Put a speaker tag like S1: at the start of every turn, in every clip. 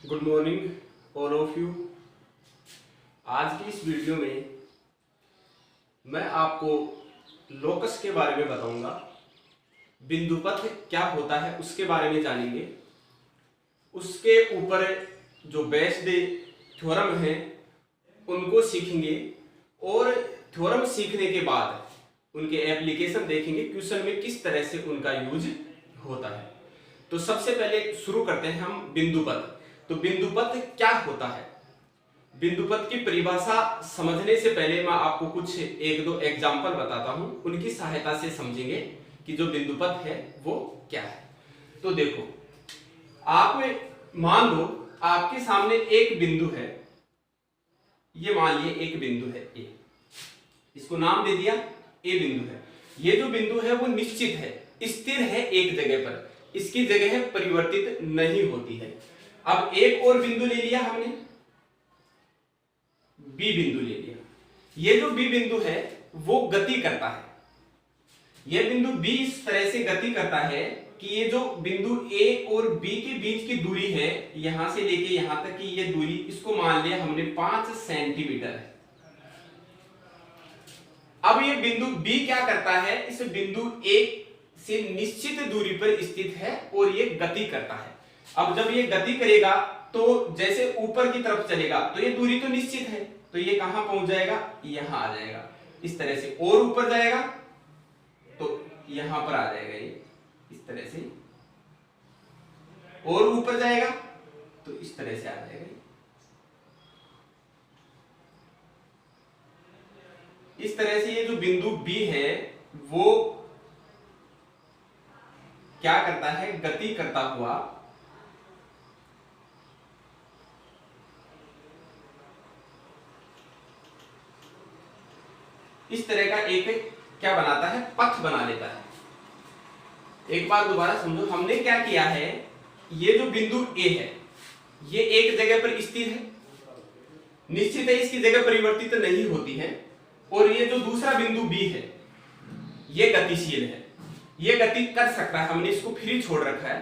S1: Good morning all of you. आज की इस वीडियो में मैं आपको लोकस के बारे में बताऊंगा। बिंदुपथ क्या होता है उसके बारे में जानेंगे। उसके ऊपर जो बेस्ड थ्योरम है उनको सीखेंगे और थ्योरम सीखने के बाद उनके एप्लीकेशन देखेंगे, क्वेश्चन में किस तरह से उनका यूज होता है। तो सबसे पहले शुरू करते हैं हम बिंदुपथ। तो बिंदुपथ क्या होता है? बिंदुपथ की परिभाषा समझने से पहले मैं आपको कुछ एक दो एग्जाम्पल बताता हूं, उनकी सहायता से समझेंगे कि जो बिंदुपथ है वो क्या है। तो देखो, आप मान लो आपके सामने एक बिंदु है, ये मान लिए एक बिंदु है ए, इसको नाम दे दिया ए बिंदु है। ये जो बिंदु है वो निश्चित है, स्थिर है एक जगह पर, इसकी जगह परिवर्तित नहीं होती है। अब एक और बिंदु ले लिया हमने, बी बिंदु ले लिया। ये जो बी बिंदु है वो गति करता है। ये बिंदु बी इस तरह से गति करता है कि ये जो बिंदु ए और बी के बीच की दूरी है, यहां से लेके यहां तक की ये दूरी, इसको मान लिया हमने 5 सेंटीमीटर है। अब ये बिंदु बी क्या करता है, इस बिंदु ए से निश्चित दूरी पर स्थित है और ये गति करता है। अब जब ये गति करेगा तो जैसे ऊपर की तरफ चलेगा तो ये दूरी तो निश्चित है, तो ये कहां पहुंच जाएगा, यहां आ जाएगा इस तरह से। और ऊपर जाएगा तो यहां पर आ जाएगा ये इस तरह से, और ऊपर जाएगा तो इस तरह से आ जाएगा। इस तरह से ये जो बिंदु बी है वो क्या करता है, गति करता हुआ इस तरह का एक क्या बनाता है, पथ बना लेता है। एक बार दोबारा समझो, हमने क्या किया है, ये जो बिंदु ए है ये एक जगह पर स्थिर है, निश्चित है, इसकी जगह परिवर्तित नहीं होती है। और ये जो दूसरा बिंदु बी है ये गतिशील है, ये गति कर सकता है, हमने इसको फ्री छोड़ रखा है।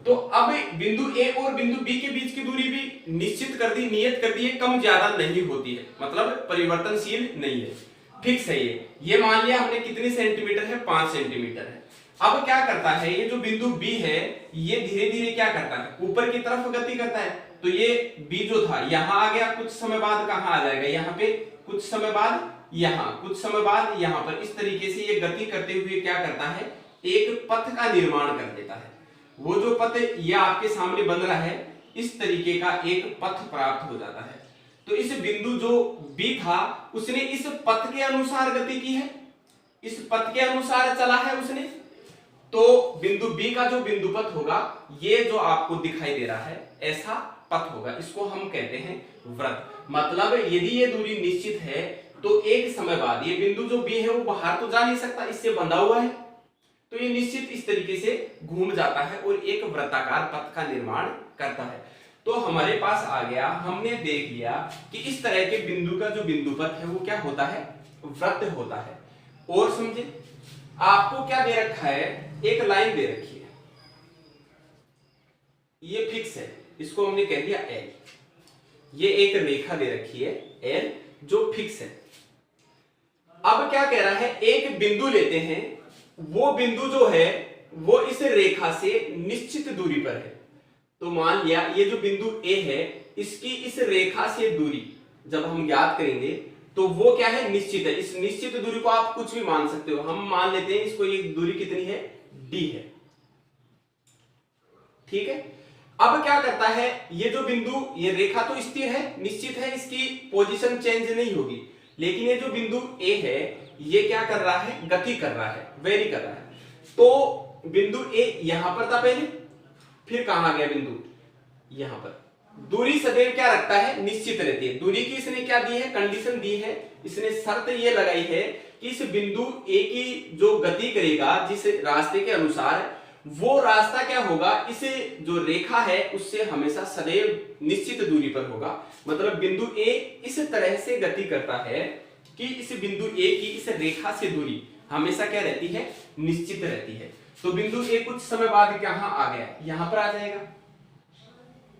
S1: तो अब बिंदु ए और बिंदु बी के बीच की दूरी भी निश्चित कर दी, नियत कर दी है, कम ज्यादा नहीं होती है, मतलब परिवर्तनशील नहीं है, फिक्स है। ये मान लिया हमने कितनी सेंटीमीटर है, 5 सेंटीमीटर है। अब क्या करता है, ये जो बिंदु बी है ये धीरे धीरे क्या करता है, ऊपर की तरफ गति करता है। तो ये बी जो था यहां आ गया, कुछ समय बाद कहां आ जाएगा, यहां पे, कुछ समय बाद यहां, कुछ समय बाद यहां पर। इस तरीके से ये गति करते हुए क्या करता है, एक पथ का निर्माण कर देता है। वो जो पथ ये आपके सामने बन रहा है, इस तरीके का एक पथ प्राप्त हो जाता है। तो इस बिंदु जो बी था उसने इस पथ के अनुसार गति की है, इस पथ के अनुसार चला है उसने। तो बिंदु बी का जो बिंदुपथ होगा ये जो आपको दिखाई दे रहा है ऐसा पथ होगा, इसको हम कहते हैं वृत्त। मतलब यदि ये दूरी निश्चित है तो एक समय बाद ये बिंदु जो बी है वो बाहर तो जा नहीं सकता, इससे बंधा हुआ है, तो ये निश्चित इस तरीके से घूम जाता है और एक वृत्ताकार पथ का निर्माण करता है। तो हमारे पास आ गया, हमने देख लिया कि इस तरह के बिंदु का जो बिंदुपथ है वो क्या होता है, वृत्त होता है। और समझे, आपको क्या दे रखा है, एक लाइन दे रखी है, ये फिक्स है, इसको हमने कह दिया एल। ये एक रेखा दे रखी है एल जो फिक्स है। अब क्या कह रहा है, एक बिंदु लेते हैं, वो बिंदु जो है वो इस रेखा से निश्चित दूरी पर है। तो मान लिया ये जो बिंदु ए है इसकी इस रेखा से दूरी जब हम ज्ञात करेंगे तो वो क्या है, निश्चित है। इस निश्चित दूरी को आप कुछ भी मान सकते हो, हम मान लेते हैं इसको, ये दूरी कितनी है, डी है, ठीक है। अब क्या करता है, ये जो बिंदु, ये रेखा तो स्थिर है, निश्चित है, इसकी पोजीशन चेंज नहीं होगी। लेकिन ये जो बिंदु ए है ये क्या कर रहा है, गति कर रहा है, वेरी कर रहा है। तो बिंदु ए यहां पर था पहले, फिर कहां आ गया बिंदु, यहां पर। दूरी सदैव क्या रखता है, निश्चित रहती है। दूरी की इसने क्या दी है, कंडीशन दी है, इसने शर्त ये लगाई है कि इस बिंदु ए की जो गति करेगा जिस रास्ते के अनुसार, वो रास्ता क्या होगा, इस जो रेखा है उससे हमेशा सदैव निश्चित दूरी पर होगा। मतलब बिंदु ए इस तरह से गति करता है कि इस बिंदु ए की इस रेखा से दूरी हमेशा क्या रहती है, निश्चित रहती है। तो बिंदु ए कुछ समय बाद कहां आ गया, यहां पर आ जाएगा।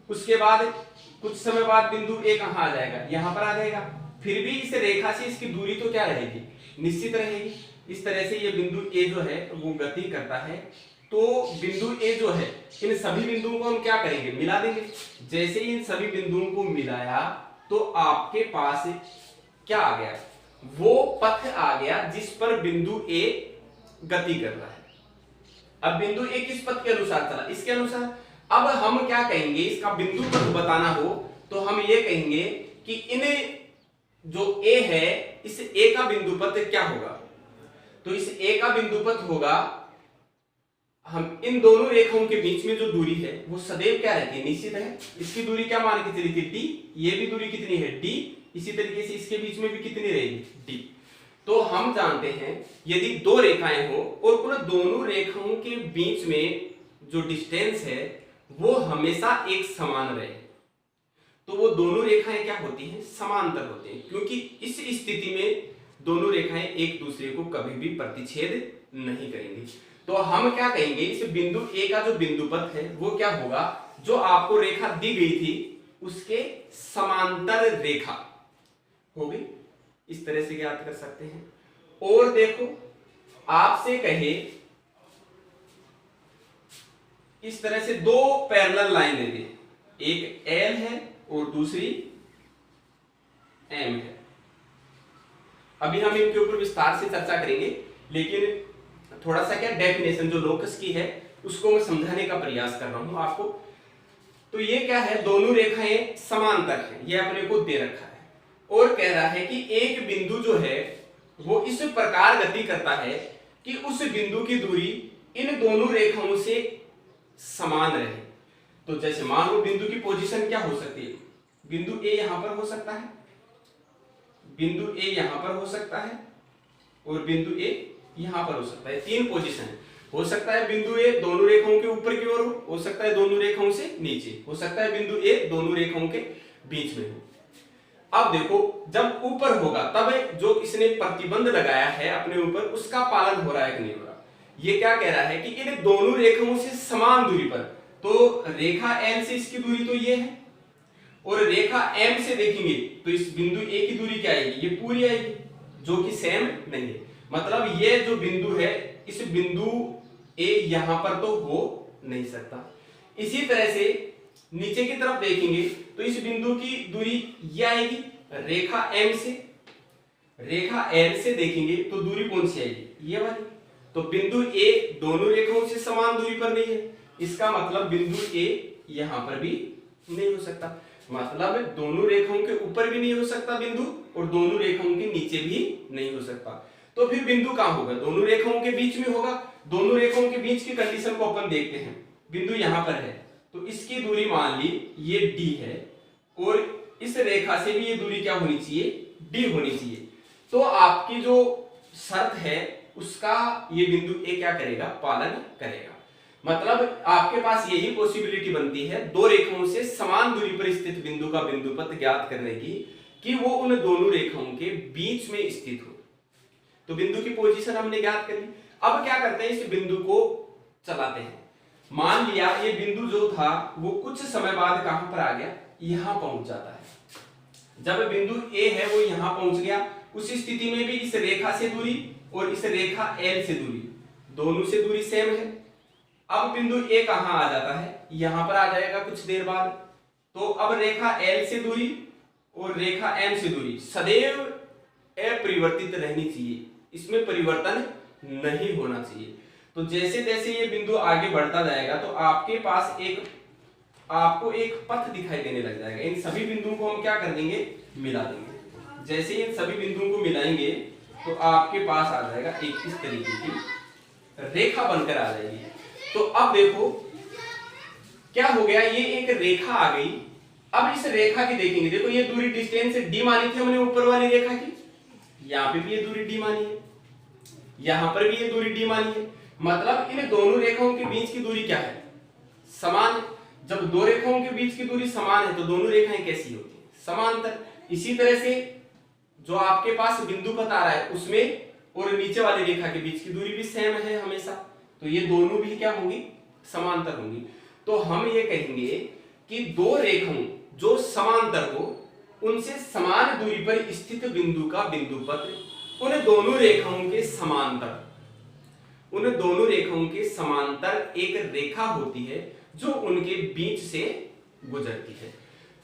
S1: उसके बाद कुछ समय बाद बिंदु ए कहां आ जाएगा, यहां पर आ जाएगा। फिर भी इस रेखा से इसकी दूरी तो क्या रहेगी, निश्चित रहेगी। इस तरह से ये बिंदु ए जो है वो गति करता है। तो बिंदु ए जो है, इन सभी बिंदुओं को हम क्या करेंगे, मिला देंगे। जैसे इन सभी बिंदुओं को मिलाया तो आपके पास क्या आ गया, वो पथ आ गया जिस पर बिंदु ए गति कर रहा है। अब बिंदु ए किस पथ के अनुसार चला, इसके अनुसार। अब हम क्या कहेंगे, इसका बिंदु पथ बताना हो तो हम ये कहेंगे कि इन जो ए है, इस ए का बिंदु पथ क्या होगा। तो इस ए का बिंदु पथ होगा, हम इन दोनों रेखाओं के बीच में जो दूरी है वो सदैव क्या रहती है, निश्चित है। इसकी दूरी क्या मान के चली थी, डी। ये भी दूरी कितनी है, डी। इसी तरीके से इसके बीच में भी कितनी रहेगी, डी। तो हम जानते हैं यदि दो रेखाएं हो और उन दोनों रेखाओं के बीच में जो डिस्टेंस है वो हमेशा एक समान रहे, तो वो दोनों रेखाएं क्या होती हैं, समांतर होती हैं। क्योंकि इस स्थिति में दोनों रेखाएं एक दूसरे को कभी भी प्रतिच्छेद नहीं करेंगी। तो हम क्या कहेंगे, इस बिंदु ए का जो बिंदु पथ है वो क्या होगा, जो आपको रेखा दी गई थी उसके समांतर रेखा होगी। इस तरह से ज्ञात कर सकते हैं। और देखो, आपसे कहे इस तरह से दो पैरेलल लाइन ले लें, एक एल है और दूसरी एम है। अभी हम इनके ऊपर विस्तार से चर्चा करेंगे, लेकिन थोड़ा सा क्या डेफिनेशन जो लोकस की है उसको मैं समझाने का प्रयास कर रहा हूं आपको। तो ये क्या है, दोनों रेखाएं समांतर हैं, ये अपने को दे रखा है और कह रहा है कि एक बिंदु जो है वो इस प्रकार गति करता है कि उस बिंदु की दूरी इन दोनों रेखाओं से समान रहे। तो जैसे मान लो बिंदु की पोजीशन क्या हो सकती है, बिंदु ए यहां पर हो सकता है, बिंदु ए यहां पर हो सकता है और बिंदु ए यहां पर हो सकता है। तीन पोजीशन हो सकता है। बिंदु ए दोनों रेखाओं के ऊपर की ओर हो सकता है दोनों रेखाओं से नीचे, हो सकता है बिंदु ए दोनों रेखाओं के बीच में हो। अब देखो, जब ऊपर होगा तब जो इसने प्रतिबंध लगाया है अपने ऊपर उसका पालन हो रहा है कि नहीं हो रहा। ये क्या कह रहा है कि इन दोनों रेखाओं से समान दूरी पर, तो रेखा एल से इसकी दूरी तो ये है और रेखा एम से देखेंगे तो इस बिंदु ए की दूरी क्या आएगी, ये पूरी आएगी, जो कि सेम नहीं है। मतलब ये जो बिंदु है, इस बिंदु ए यहां पर तो हो नहीं सकता। इसी तरह से नीचे की तरफ देखेंगे तो इस बिंदु की दूरी ये आएगी रेखा एम से, रेखा एल से देखेंगे तो दूरी कौन सी आएगी, ये वाली। तो बिंदु ए दोनों रेखाओं से समान दूरी पर नहीं है, इसका मतलब बिंदु ए यहां पर भी नहीं हो सकता। मतलब दोनों रेखाओं के ऊपर भी नहीं हो सकता बिंदु और दोनों रेखाओं के नीचे भी नहीं हो सकता। तो फिर बिंदु कहां होगा, दोनों रेखाओं के बीच में होगा। दोनों रेखाओं के बीच की कंडीशन को अपन देखते हैं। बिंदु यहां पर है तो इसकी दूरी मान ली ये डी है और इस रेखा से भी ये दूरी क्या होनी चाहिए, डी होनी चाहिए। तो आपकी जो शर्त है उसका ये बिंदु ए क्या करेगा, पालन करेगा। मतलब आपके पास यही पॉसिबिलिटी बनती है दो रेखाओं से समान दूरी पर स्थित बिंदु का बिंदु पथ ज्ञात करने की, कि वो उन दोनों रेखाओं के बीच में स्थित हो। तो बिंदु की पोजीशन हमने ज्ञात कर ली। अब क्या करते हैं, इस बिंदु को चलाते हैं। मान लिया ये बिंदु जो था वो कुछ समय बाद कहां पर आ गया, यहां पहुंच जाता है। जब बिंदु ए है वो यहां पहुंच गया, उस स्थिति में भी इस रेखा से दूरी और इस रेखा एल से दूरी, दोनों से दूरी सेम है। अब बिंदु ए कहां आ जाता है, यहां पर आ जाएगा कुछ देर बाद। तो अब रेखा एल से दूरी और रेखा एम से दूरी सदैव अपरिवर्तित रहनी चाहिए, इसमें परिवर्तन नहीं होना चाहिए। तो जैसे जैसे ये बिंदु आगे बढ़ता जाएगा तो आपके पास आपको एक पथ दिखाई देने लग जाएगा। इन सभी बिंदुओं को हम क्या कर देंगे, मिला देंगे। जैसे इन सभी बिंदुओं को मिलाएंगे तो आपके पास आ जाएगा एक इस तरीके की रेखा बनकर आ जाएगी। तो अब देखो क्या हो गया, ये एक रेखा आ गई। अब इस रेखा की देखेंगे, देखो ये दूरी डिस्टेंस डी मानी थी हमने ऊपर वाली रेखा की, यहां पे भी ये दूरी डी मानी है, यहां पर भी ये दूरी डी मानी है। मतलब इन दोनों रेखाओं के बीच की दूरी क्या है, समान। जब दो रेखाओं के बीच की दूरी समान है तो दोनों रेखाएं कैसी होती हैं, समांतर। इसी तरह से जो आपके पास बिंदु पथ आ रहा है उसमें और नीचे वाली रेखा के बीच की दूरी भी सेम है हमेशा, तो ये दोनों भी क्या होंगी, समांतर होंगी। तो हम ये कहेंगे कि दो रेखाओं जो समांतर हो उनसे समान दूरी पर स्थित बिंदु का बिंदुपथ उन दोनों रेखाओं के समांतर एक रेखा होती है जो उनके बीच से गुजरती है।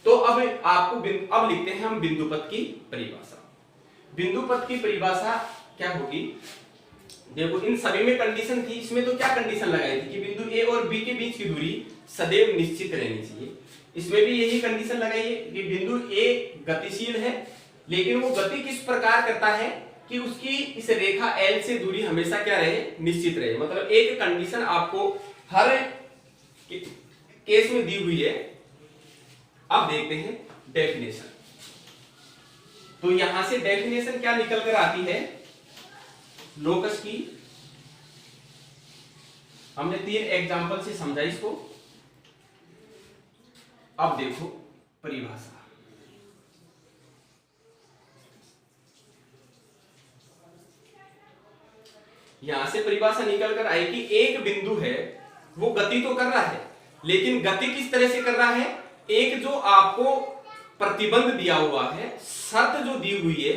S1: तो अब अब लिखते हैं हम बिंदुपथ की परिभाषा। बिंदुपथ की परिभाषा क्या होगी? देखो, इन सभी में कंडीशन थी, इसमें तो क्या कंडीशन लगाई थी कि बिंदु ए और बी के बीच की दूरी सदैव निश्चित रहनी चाहिए। इसमें भी यही कंडीशन लगाई है कि बिंदु ए गतिशील है, लेकिन वो गति किस प्रकार करता है कि उसकी इस रेखा L से दूरी हमेशा क्या रहे? निश्चित रहे। मतलब एक कंडीशन आपको हर केस में दी हुई है। अब देखते हैं डेफिनेशन। तो यहां से डेफिनेशन क्या निकल कर आती है? लोकस की हमने 3 एग्जांपल से समझा इसको। अब देखो परिभाषा। यहां से परिभाषा निकल कर आई कि एक बिंदु है, वो गति तो कर रहा है, लेकिन गति किस तरह से कर रहा है? एक जो आपको प्रतिबंध दिया हुआ है, शर्त जो दी हुई है,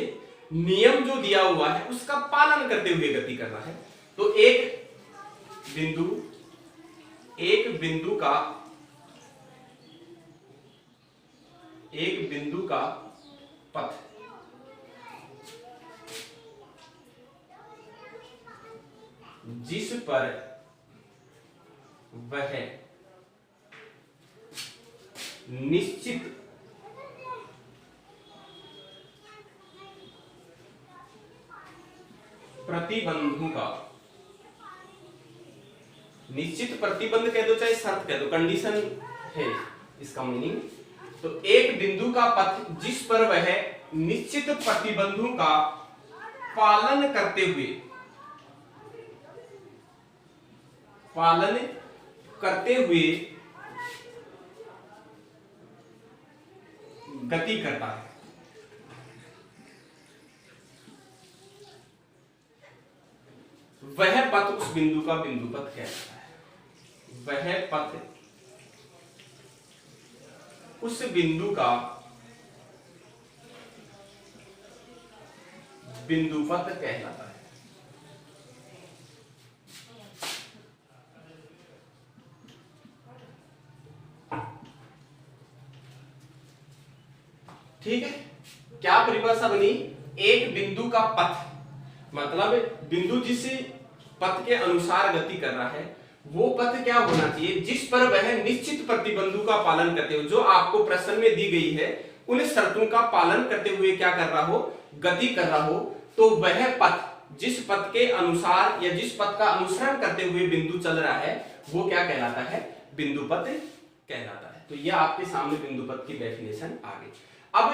S1: नियम जो दिया हुआ है, उसका पालन करते हुए गति कर रहा है। तो एक बिंदु का पथ जिस पर वह निश्चित प्रतिबंध कह दो चाहे शर्त कह दो, कंडीशन है इसका मीनिंग। तो एक बिंदु का पथ जिस पर वह निश्चित प्रतिबंधों का पालन करते हुए गति करता है, वह पथ उस बिंदु का बिंदुपथ कहलाता है। वह पथ उस बिंदु का बिंदुपथ कहलाता है। ठीक है, क्या परिभाषा बनी? एक बिंदु का पथ मतलब बिंदु जिस पथ के अनुसार गति कर रहा है, वो पथ क्या होना चाहिए? जिस पर वह निश्चित प्रतिबंधों का पालन करते हुए, जो आपको प्रश्न में दी गई है, उन शर्तों का पालन करते हुए क्या कर रहा हो? गति कर रहा हो। तो वह पथ जिस पथ के अनुसार या जिस पथ का अनुसरण करते हुए बिंदु चल रहा है, वो क्या कहलाता है? बिंदुपथ कहलाता है। तो यह आपके सामने बिंदुपथ की डेफिनेशन आ गई। अब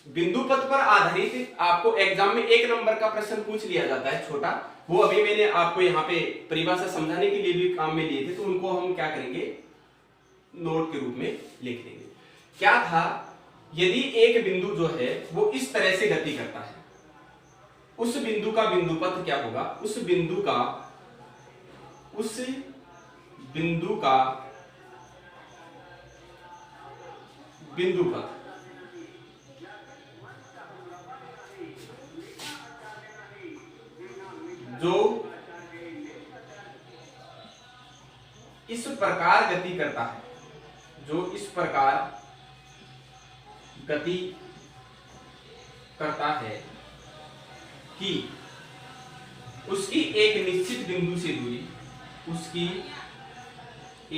S1: बिंदुपथ पर आधारित आपको एग्जाम में 1 नंबर का प्रश्न पूछ लिया जाता है, छोटा। वो अभी मैंने आपको यहाँ पे परिभाषा समझाने के लिए भी काम में लिए थे, तो उनको हम क्या करेंगे? नोट के रूप में लिख देंगे। क्या था? यदि एक बिंदु जो है वो इस तरह से गति करता है, उस बिंदु का बिंदुपथ क्या होगा? उस बिंदु का बिंदुपथ जो इस प्रकार गति करता है, कि उसकी एक निश्चित बिंदु से दूरी, उसकी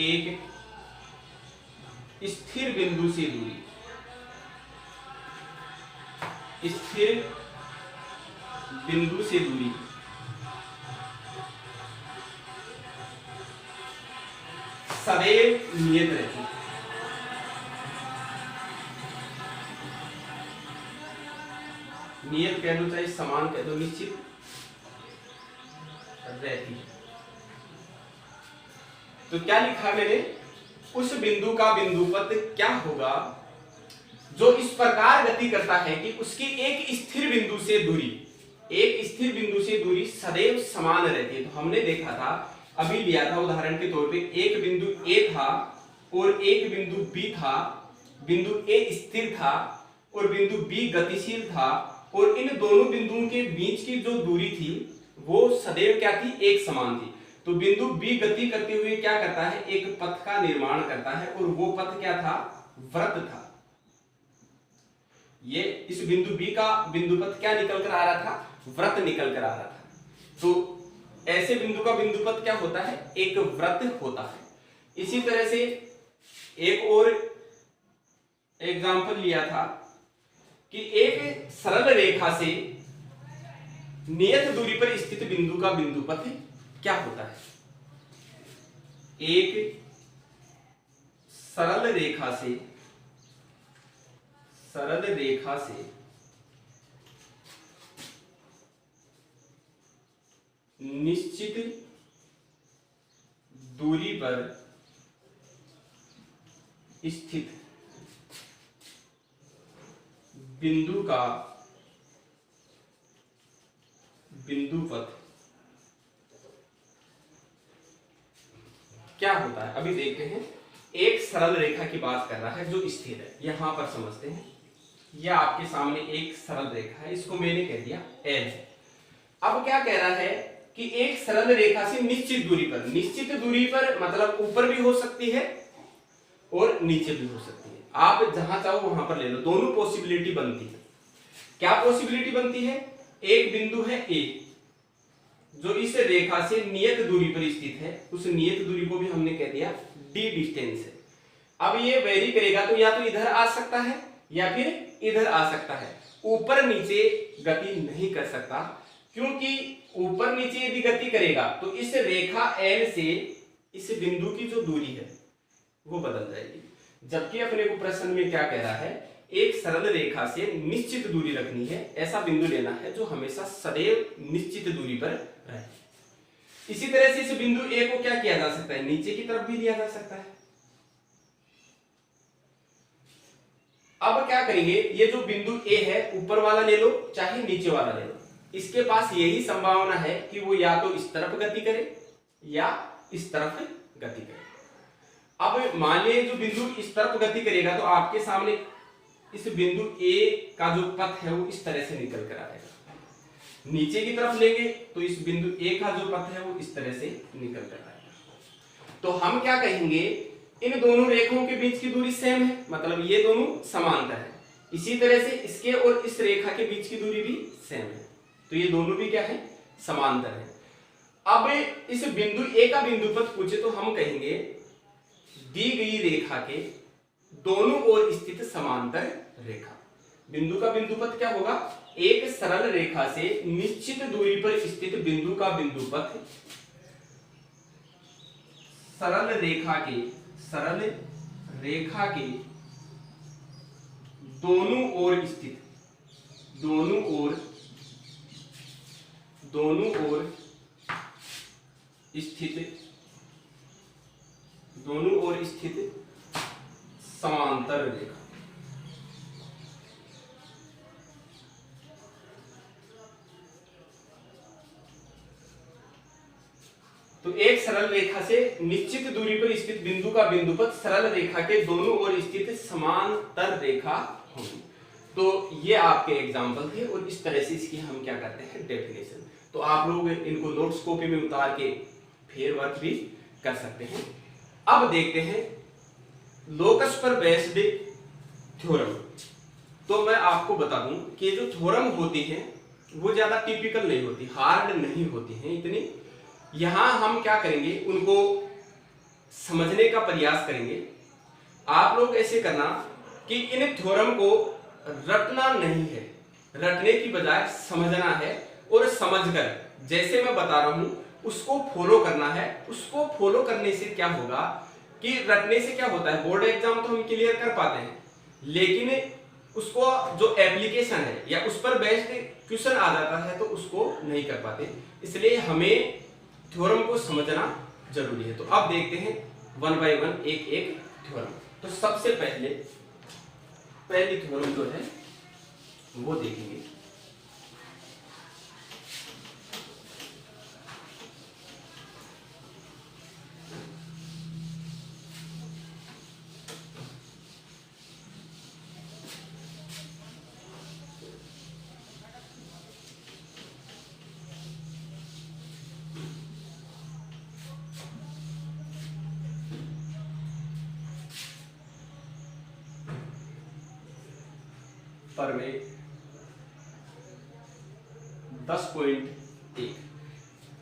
S1: एक स्थिर बिंदु से दूरी, सदैव नियत रहती है। नियत कह दो चाहे समान कह दो, निश्चित रहती है। तो क्या लिखा मैंने? उस बिंदु का बिंदुपथ क्या होगा जो इस प्रकार गति करता है कि उसकी एक स्थिर बिंदु से दूरी सदैव समान रहती है। तो हमने देखा था, अभी लिया था उदाहरण के तौर पे, एक बिंदु ए था और एक बिंदु बी था, बिंदु ए स्थिर था और बिंदु बी गतिशील था, और इन दोनों बिंदुओं के बीच की जो दूरी थी वो सदैव क्या थी, एक समान थी। तो बिंदु बी गति करते हुए क्या करता है, एक पथ का निर्माण करता है, और वो पथ क्या था, वृत्त था। ये इस बिंदु बी का बिंदु पथ क्या निकल कर आ रहा था, वृत्त निकल कर आ रहा था। तो ऐसे बिंदु का बिंदु पथ क्या होता है, एक वृत्त होता है। इसी तरह से एक और एग्जांपल लिया था कि एक सरल रेखा से नियत दूरी पर स्थित बिंदु का बिंदु पथ क्या होता है। एक सरल रेखा से निश्चित दूरी पर स्थित बिंदु का बिंदु पथ क्या होता है। अभी देखते हैं, एक सरल रेखा की बात कर रहा है जो स्थिर है, यहां पर समझते हैं। यह आपके सामने एक सरल रेखा है, इसको मैंने कह दिया L है। अब क्या कह रहा है कि एक सरल रेखा से निश्चित दूरी पर, निश्चित दूरी पर मतलब ऊपर भी हो सकती है और नीचे भी हो सकती है, आप जहां चाहो वहां पर ले लो, दोनों पॉसिबिलिटी बनती है। क्या पॉसिबिलिटी बनती है, एक बिंदु है ए जो इस रेखा से नियत दूरी पर स्थित है, उस नियत दूरी को भी हमने कह दिया d डिस्टेंस है। अब ये वेरी करेगा, तो या तो इधर आ सकता है या फिर इधर आ सकता है, ऊपर नीचे गति नहीं कर सकता, क्योंकि ऊपर नीचे यदि गति करेगा तो इस रेखा L से इस बिंदु की जो दूरी है वो बदल जाएगी। जबकि अपने को प्रश्न में क्या कह रहा है, एक सरल रेखा से निश्चित दूरी रखनी है, ऐसा बिंदु लेना है जो हमेशा सदैव निश्चित दूरी पर रहे। इसी तरह से इस बिंदु ए को क्या किया जा सकता है, नीचे की तरफ भी लिया जा सकता है। अब क्या करेंगे, ये जो बिंदु ए है ऊपर वाला ले लो चाहे नीचे वाला ले लो, इसके पास यही संभावना है कि वो या तो इस तरफ गति करे या इस तरफ गति करे। अब मान लीजिए जो बिंदु इस तरफ गति करेगा तो आपके सामने इस बिंदु ए का जो पथ है वो इस तरह से निकल कर आएगा। नीचे की तरफ लेंगे तो इस बिंदु ए का जो पथ है वो इस तरह से निकल कर आएगा। तो हम क्या कहेंगे, इन दोनों रेखाओं के बीच की दूरी सेम है, मतलब ये दोनों समांतर है। इसी तरह से इसके और इस रेखा के बीच की दूरी भी सेम है, तो ये दोनों भी क्या है, समांतर है। अब इस बिंदु ए का बिंदु पथ पूछे तो हम कहेंगे दी गई रेखा के दोनों ओर स्थित समांतर रेखा। बिंदु का बिंदु पथ क्या होगा, एक सरल रेखा से निश्चित दूरी पर स्थित बिंदु का बिंदु पथ सरल रेखा के दोनों ओर स्थित समांतर रेखा। तो एक सरल रेखा से निश्चित दूरी पर स्थित बिंदु का बिंदुपथ सरल रेखा के दोनों ओर स्थित समांतर रेखा होगी। तो ये आपके एग्जाम्पल थे और इस तरह से इसकी हम क्या करते हैं, डेफिनेशन। तो आप लोग इनको नोट्स कॉपी में उतार के फिर वर्क भी कर सकते हैं। अब देखते हैं लोकस पर बेस्ड थ्योरम। तो मैं आपको बता दूं कि जो थ्योरम होती है वो ज्यादा टिपिकल नहीं होती, हार्ड नहीं होती हैं इतनी। यहां हम क्या करेंगे, उनको समझने का प्रयास करेंगे। आप लोग ऐसे करना कि इन थ्योरम को रटना नहीं है, रटने की बजाय समझना है, और समझकर जैसे मैं बता रहा हूं उसको फॉलो करना है। उसको फॉलो करने से क्या होगा कि रटने से क्या होता है, बोर्ड एग्जाम तो हम क्लियर कर पाते हैं, लेकिन उसको जो एप्लीकेशन है या उस पर बेस्ड क्वेश्चन आ जाता है तो उसको नहीं कर पाते। इसलिए हमें थ्योरम को समझना जरूरी है। तो अब देखते हैं वन बाय वन एक एक थ्योरम। तो सबसे पहली थ्योरम जो है वो देखेंगे। पर में 10.1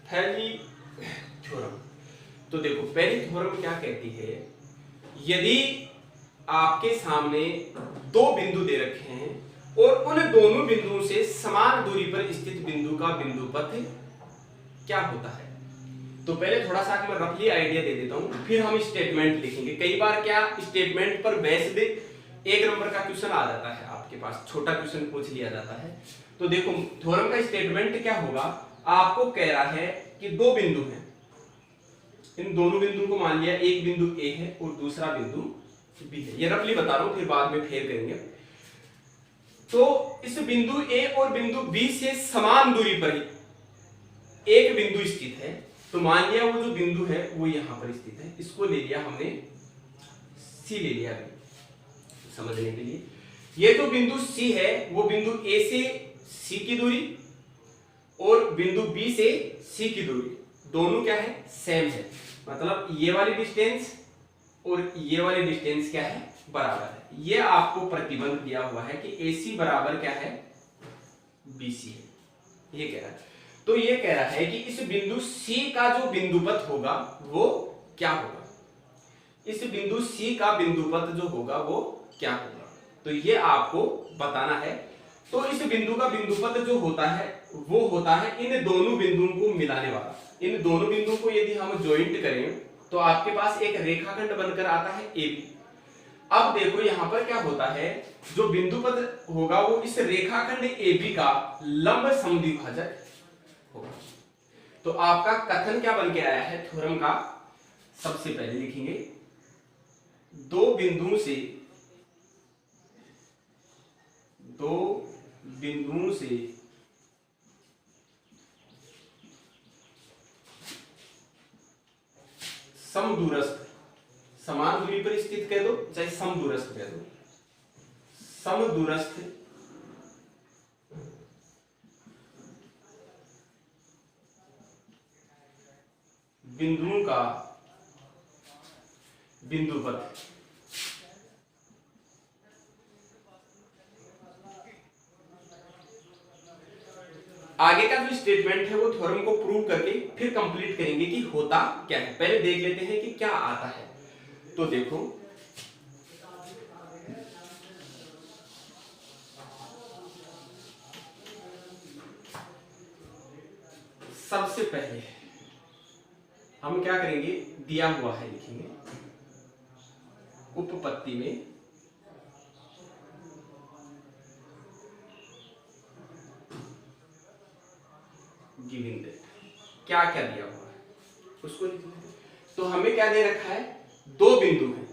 S1: पहली थ्योरम। तो देखो पहली थ्योरम क्या कहती है, यदि आपके सामने दो बिंदु दे रखे हैं और उन दोनों बिंदुओं से समान दूरी पर स्थित बिंदु का बिंदुपथ क्या होता है। तो पहले थोड़ा सा मैं रफली आइडिया दे देता हूं, फिर हम स्टेटमेंट लिखेंगे। कई बार क्या स्टेटमेंट पर बेस्ड एक नंबर का क्वेश्चन आ जाता है, आपके पास छोटा क्वेश्चन पूछ लिया जाता है। तो देखो थ्योरम का स्टेटमेंट क्या होगा, आपको कह रहा है कि दो बिंदु हैं, इन दोनों बिंदुओं को मान लिया एक बिंदु ए है और दूसरा बिंदु बी है। ये रफली बता रहा हूं, फिर बाद में फेर करेंगे। तो इस बिंदु ए और बिंदु बी से समान दूरी पर एक बिंदु स्थित है। तो मान लिया वो जो बिंदु है वो यहां पर स्थित है, इसको ले लिया हमने सी ले लिया समझने के लिए। ये जो बिंदु सी है वो बिंदु ए से सी की दूरी और बिंदु बी से सी की दूरी दोनों क्या है, सेम है। मतलब ये वाली डिस्टेंस और ये वाली डिस्टेंस क्या है, बराबर है। ये आपको प्रतिबंध दिया हुआ है कि AC बराबर क्या है, BC है, ये कह रहा है। तो ये कह रहा है कि इस बिंदु C का जो बिंदुपथ होगा वो क्या होगा, इस बिंदु C का बिंदुपथ जो होगा वो क्या होगा, तो ये आपको बताना है। तो इस बिंदु का बिंदुपथ जो होता है वो होता है इन दोनों बिंदुओं को मिलाने वाला। इन दोनों बिंदुओं को यदि हम ज्वाइंट करें तो आपके पास एक रेखाखंड बनकर आता है AB। अब देखो यहां पर क्या होता है, जो बिंदुपथ होगा वो इस रेखाखंड AB का लंब समद्विभाजक होगा। तो आपका कथन क्या बन के आया है थ्योरम का, सबसे पहले लिखेंगे दो बिंदुओं से समदूरस्थ, समान दूरी पर स्थित कह दो चाहे समदूरस्थ कह दो, समदूरस्थ बिंदुओं का बिंदुपथ आगे का जो स्टेटमेंट है वो थ्योरम को प्रूव करके फिर कंप्लीट करेंगे कि होता क्या है। पहले देख लेते हैं कि क्या आता है। तो देखो सबसे पहले हम क्या करेंगे, दिया हुआ है लिखेंगे उपपत्ति में गिवन दैट, क्या क्या दिया हुआ है उसको लिख लेते। तो हमें क्या दे रखा है, दो बिंदु हैं,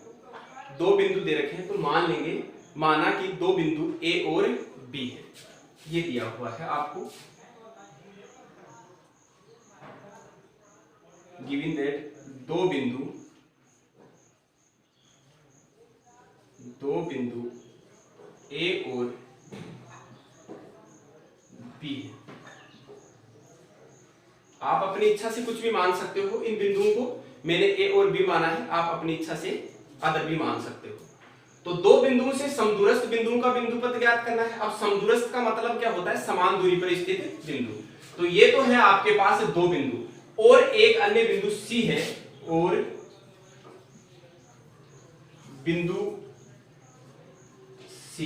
S1: दो बिंदु दे रखे हैं। तो मान लेंगे, माना कि दो बिंदु A और B है, ये दिया हुआ है आपको गिवन दैट दो बिंदु A और B है। आप अपनी इच्छा से कुछ भी मान सकते हो, इन बिंदुओं को मैंने A और B माना है, आप अपनी इच्छा से अदर भी मान सकते हो। तो दो बिंदुओं से समदूरस्थ बिंदुओं का बिंदुपथ ज्ञात करना है। अब समदूरस्थ का मतलब क्या होता है, समान दूरी पर स्थित बिंदु। तो ये तो है आपके पास दो बिंदु और एक अन्य बिंदु C है, और बिंदु C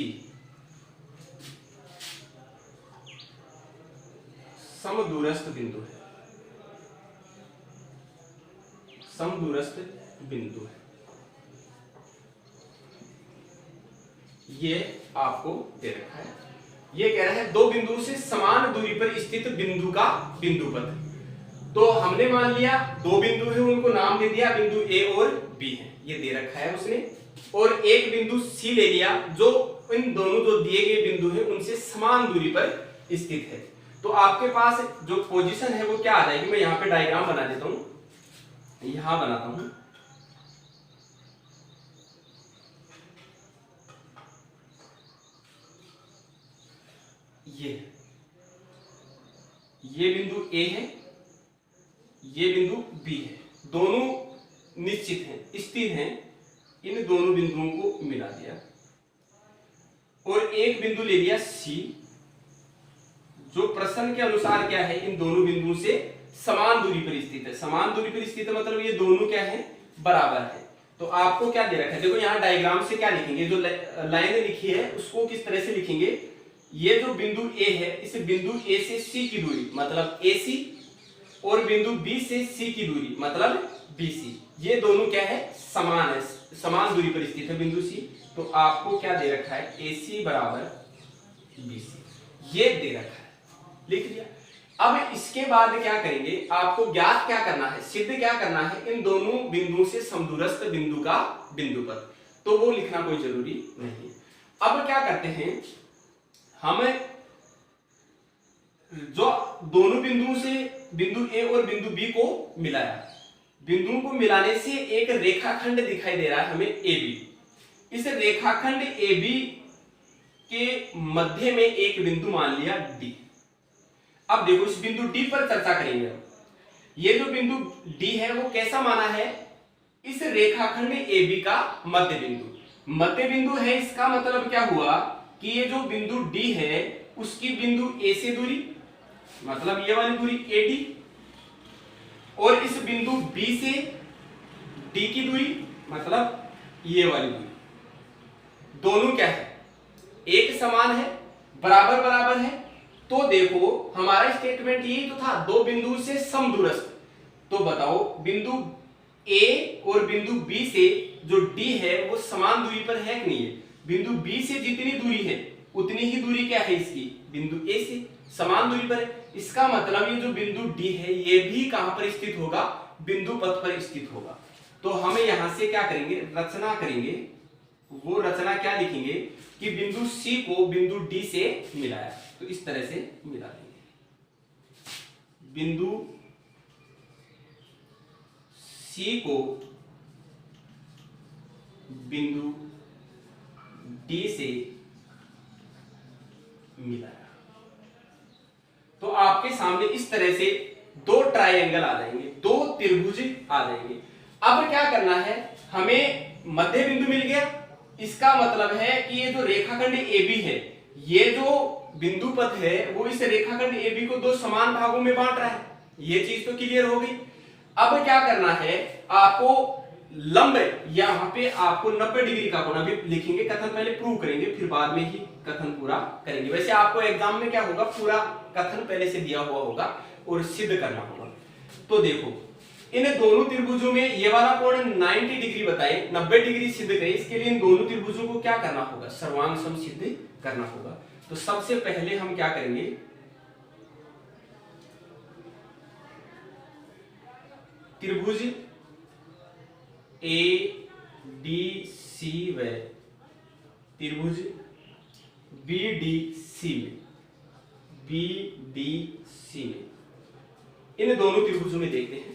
S1: समदूरस्थ बिंदु है, समदूरस्थ बिंदु है, ये आपको दे रखा है। ये कह रहा है दो बिंदुओं से समान दूरी पर स्थित बिंदु का बिंदुपथ। तो हमने मान लिया दो बिंदु है, उनको नाम दे दिया बिंदु A और B है, ये दे रखा है उसने, और एक बिंदु C ले लिया जो इन दोनों जो दिए गए बिंदु है उनसे समान दूरी पर स्थित है। तो आपके पास जो पोजीशन है वो क्या आ जाएगी, मैं यहाँ पे डायग्राम बना देता हूं, यहां बनाता हूं। ये बिंदु A है, ये बिंदु B है, दोनों निश्चित हैं, स्थिर हैं। इन दोनों बिंदुओं को मिला दिया, और एक बिंदु ले लिया सी, जो प्रश्न के अनुसार क्या है, इन दोनों बिंदुओं से समान दूरी पर स्थित है। समान दूरी पर स्थित है मतलब ये दोनों क्या है, बराबर है। तो आपको क्या दे रखा है, देखो यहाँ डायग्राम से क्या लिखेंगे, जो लाइन लिखी है उसको किस तरह से लिखेंगे, ये जो बिंदु ए है, इस बिंदु ए से सी की दूरी मतलब AC, और बिंदु बी से सी की दूरी मतलब BC, ये दोनों क्या है, समान है, समान दूरी पर स्थित है बिंदु सी। तो आपको क्या दे रखा है, AC बराबर BC, ये दे रखा है, लिख लिया। अब इसके बाद क्या करेंगे, आपको ज्ञात क्या करना है, सिद्ध क्या करना है, इन दोनों बिंदुओं से समदूरस्थ बिंदु का बिंदुपथ, तो वो लिखना कोई जरूरी नहीं। अब क्या करते हैं, हमें जो दोनों बिंदुओं से बिंदु ए और बिंदु बी को मिलाया, बिंदुओं को मिलाने से एक रेखाखंड दिखाई दे रहा है हमें AB। इस रेखाखंड AB के मध्य में एक बिंदु मान लिया D। अब देखो इस बिंदु D पर चर्चा करेंगे। ये जो बिंदु D है वो कैसा माना है, इस रेखाखंड AB का मध्य बिंदु। मध्य बिंदु है, इसका मतलब क्या हुआ कि ये जो बिंदु D है उसकी बिंदु A से दूरी मतलब ये वाली दूरी AD, और इस बिंदु B से D की दूरी मतलब ये वाली दूरी, दोनों क्या है, एक समान है, बराबर बराबर है। तो देखो हमारा स्टेटमेंट यही तो था, दो बिंदु से समदूरस्थ। तो बताओ बिंदु A और बिंदु B से जो D है वो समान दूरी पर है कि नहीं है, बिंदु B से जितनी दूरी है उतनी ही दूरी क्या है इसकी, बिंदु A से समान दूरी पर है। इसका मतलब ये जो बिंदु D है ये भी कहां पर स्थित होगा, बिंदु पथ पर स्थित होगा। तो हमें यहां से क्या करेंगे, रचना करेंगे। वो रचना क्या लिखेंगे कि बिंदु C को बिंदु D से मिलाया, तो इस तरह से मिला देंगे। बिंदु C को बिंदु D से मिलाया, तो आपके सामने इस तरह से दो ट्रायंगल आ जाएंगे, दो त्रिभुज आ जाएंगे। अब क्या करना है, हमें मध्य बिंदु मिल गया, इसका मतलब है कि ये जो रेखाखंड AB है, ये जो बिंदु पथ है वो इस रेखाखंड AB को दो समान भागों में बांट रहा है। ये चीज तो क्लियर हो गई। अब क्या करना है, आपको लंब यहां पे आपको 90 डिग्री का कोण, अभी लिखेंगे कथन, पहले प्रूव करेंगे फिर बाद में ही कथन पूरा करेंगे। वैसे आपको एग्जाम में क्या होगा, पूरा कथन पहले से दिया हुआ होगा और सिद्ध करना होगा। तो देखो इन दोनों त्रिभुजों में ये वाला कोण 90 डिग्री बताए, 90 डिग्री सिद्ध करे, इसके लिए इन दोनों त्रिभुजों को क्या करना होगा, सर्वांग सम सिद्ध करना होगा। तो सबसे पहले हम क्या करेंगे, त्रिभुज ADC व त्रिभुज BDC में इन दोनों त्रिभुजों में देखते हैं।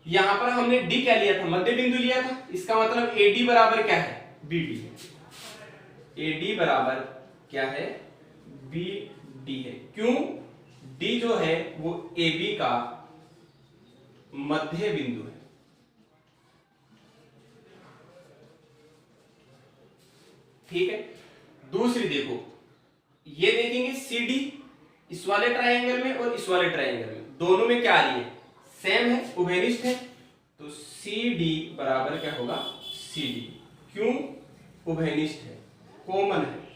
S1: यहां पर हमने D क्या लिया था, मध्य बिंदु लिया था, इसका मतलब AD बराबर क्या है, BD है। AD बराबर क्या है, BD है। क्यों, D जो है वो AB का मध्य बिंदु है। ठीक है, दूसरी देखो, ये देखेंगे CD इस वाले ट्रायंगल में और इस वाले ट्रायंगल में, दोनों में क्या आ रही है, सेम है, उभयनिष्ठ है। तो CD बराबर क्या होगा, CD। क्यों, उभयनिष्ठ है, कॉमन है,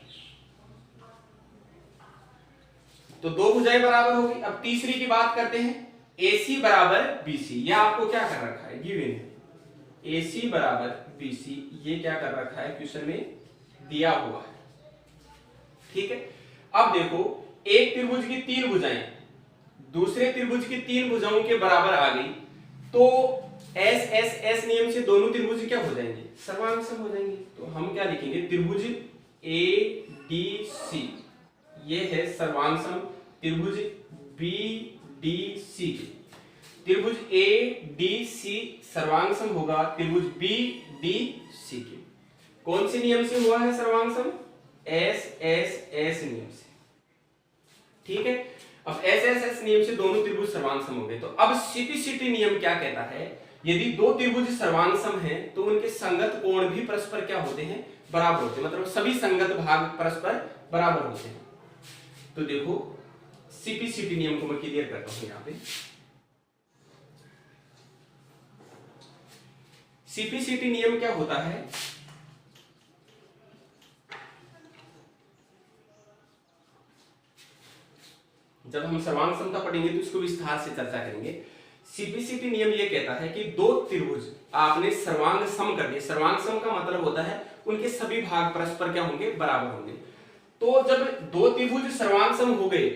S1: तो दो भुजाएं बराबर होगी। अब तीसरी की बात करते हैं, AC बराबर BC, यह आपको क्या कर रखा है, गिवन है। AC बराबर BC ये क्या कर रखा है, क्वेश्चन में दिया हुआ है। ठीक है, अब देखो एक त्रिभुज की तीन भुजाएं दूसरे त्रिभुज की तीन भुजाओं के बराबर आ गई, तो S नियम से दोनों त्रिभुज क्या हो जाएंगे, सर्वांग हो जाएंगे। तो हम क्या लिखेंगे, त्रिभुज ADC ये है सर्वांग सम, त्रिभुज BDC त्रिभुज ADC सर्वांग सम होगा त्रिभुज BDC के। कौन से नियम से हुआ है सर्वांग सम, SSS नियम से। ठीक है, अब SSS नियम से दोनों त्रिभुज सर्वांग सम हो गए। तो अब CPCT नियम क्या कहता है यदि दो त्रिभुज सर्वांग सम हैं तो उनके संगत कोण भी परस्पर क्या होते हैं, बराबर होते हैं, मतलब सभी संगत भाग परस्पर बराबर होते हैं। तो देखो सीपीसीटी नियम को मैं क्लियर करता हूं यहां पे। सीपीसीटी नियम क्या होता है, जब हम सर्वांग समता पढ़ेंगे तो इसको विस्तार से चर्चा करेंगे। सीपीसीटी नियम ये कहता है कि दो त्रिभुज आपने सर्वांग सम कर दिए, सर्वांग सम का मतलब होता है उनके सभी भाग परस्पर क्या होंगे, बराबर होंगे। तो जब दो त्रिभुज सर्वांग सम हो गए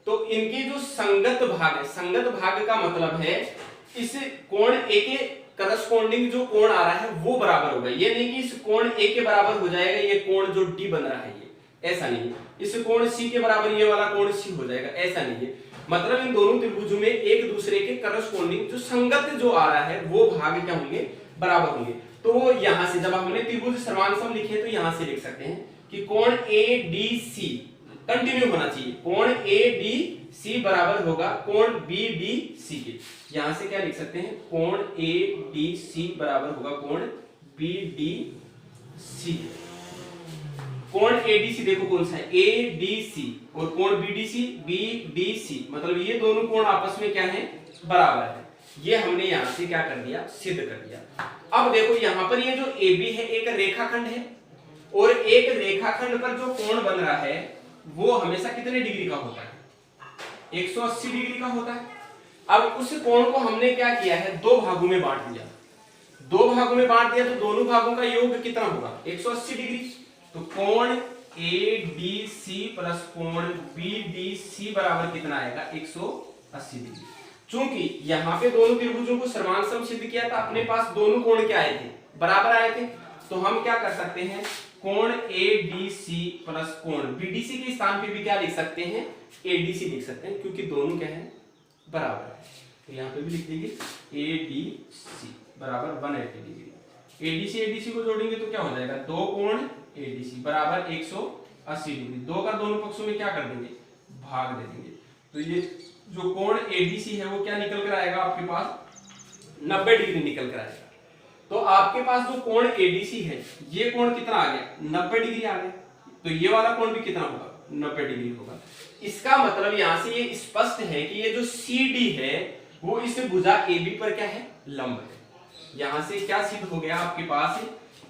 S1: तो इनके जो संगत भाग है, संगत भाग का मतलब है इस कोण ए के करस्पॉन्डिंग जो कोण आ रहा है वो बराबर होगा। ये नहीं कि इस कोण ए के बराबर हो जाएगा ये कोण जो डी बन रहा है, ये ऐसा नहीं है। इस कोण सी के बराबर ये वाला कोण सी हो जाएगा, ऐसा नहीं है। मतलब इन दोनों त्रिभुजों में एक दूसरे के करस्पॉन्डिंग जो संगत जो आ रहा है वो भाग क्या होंगे, बराबर होंगे। तो यहां से जब हमने त्रिभुज सर्वांग सम लिखे तो यहां से लिख सकते हैं कि कोण ए डी सी कंटिन्यू होना चाहिए, कोण ए डी सी बराबर होगा कोण बी डी सी के। यहां से क्या लिख सकते हैं, कोण ए डी सी बराबर होगा कोण बी डी सी। कोण एडीसी देखो कौन सा है, एडीसी, और कोण बीडीसी बीडीसी, मतलब ये दोनों कोण आपस में क्या है, बराबर है। ये हमने यहां से क्या कर दिया, सिद्ध कर दिया। अब देखो यहां पर ये जो AB है एक रेखाखंड है, और एक रेखाखंड पर जो कोण बन रहा है वो हमेशा कितने डिग्री का होता है, 180 डिग्री का होता है। अब उस कोण को हमने क्या किया है, दो भागों में बांट दिया। दो भागों में बांट दिया तो दोनों भागों का योग कितना होगा, 180 डिग्री। तो कोण ADC प्लस कोण BDC बराबर कितना आएगा, 180 डिग्री। चूंकि यहाँ पे दोनों त्रिभुजों को सर्वांग सम सिद्ध किया था, अपने पास दोनों कोण क्या आए थे, बराबर आए थे। तो हम क्या कर सकते हैं, कोण ADC प्लस कोण BDC के स्थान पे भी क्या लिख सकते हैं, ADC लिख सकते हैं, क्योंकि दोनों क्या है, बराबर है। तो यहाँ पे भी लिख देंगे ADC बराबर 180 डिग्री। ADC को जोड़ेंगे तो क्या हो जाएगा, दो कोण ADC बराबर 180 डिग्री। दो का दोनों पक्षों में क्या कर देंगे, भाग दे देंगे। तो ये जो कोण ADC है वो क्या निकल कर आएगा आपके पास, 90 डिग्री निकल कर आएगा। तो आपके पास जो कोण ADC है ये कोण कितना आ गया, 90 डिग्री आ गया। तो ये वाला कोण भी कितना होगा, 90 डिग्री होगा। इसका मतलब यहां से ये स्पष्ट है कि ये जो CD है वो इस भुजा AB पर क्या है, लंब है। यहां से क्या सिद्ध हो गया आपके पास,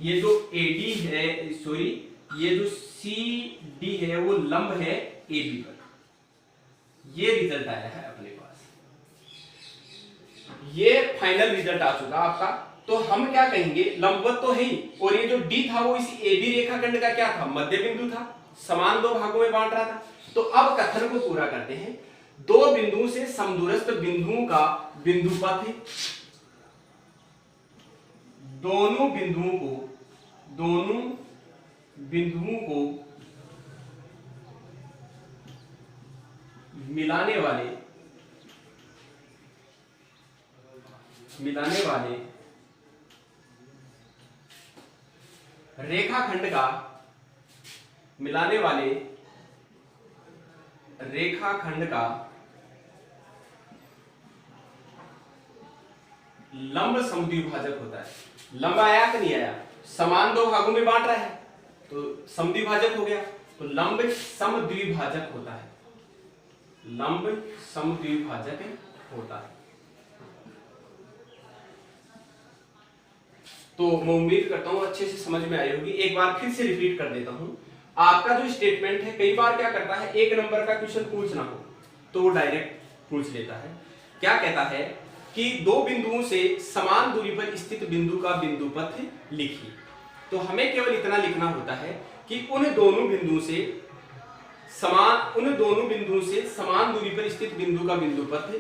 S1: ये जो AD है, सॉरी ये जो CD है वो लंब है AB पर। ये रिजल्ट आया है अपने पास, ये फाइनल रिजल्ट आ चुका आपका। तो हम क्या कहेंगे, लंबवत तो है ही, और ये जो D था वो इस AB रेखाखंड का क्या था, मध्य बिंदु था, समान दो भागों में बांट रहा था। तो अब कथन को पूरा करते हैं। दो बिंदुओं से समदूरस्थ बिंदुओं का बिंदुपथ है, दोनों बिंदुओं को मिलाने वाले रेखाखंड का लंब समद्विभाजक होता है। लंब आया कि नहीं आया, समान दो भागों में बांट रहा है तो समद्विभाजक हो गया। तो लंब समद्विभाजक होता है, लंब समद्विभाजक होता है। तो मैं उम्मीद करता हूं अच्छे से समझ में आई होगी। एक बार फिर से रिपीट कर देता हूं। आपका जो स्टेटमेंट है कई बार क्या करता है, एक नंबर का क्वेश्चन पूछना हो तो वो डायरेक्ट पूछ लेता है। क्या कहता है कि दो बिंदुओं से समान दूरी पर स्थित बिंदु का बिंदुपथ लिखिए। तो हमें केवल इतना लिखना होता है कि उन दोनों बिंदुओं से समान दूरी पर स्थित बिंदु का बिंदुपथ,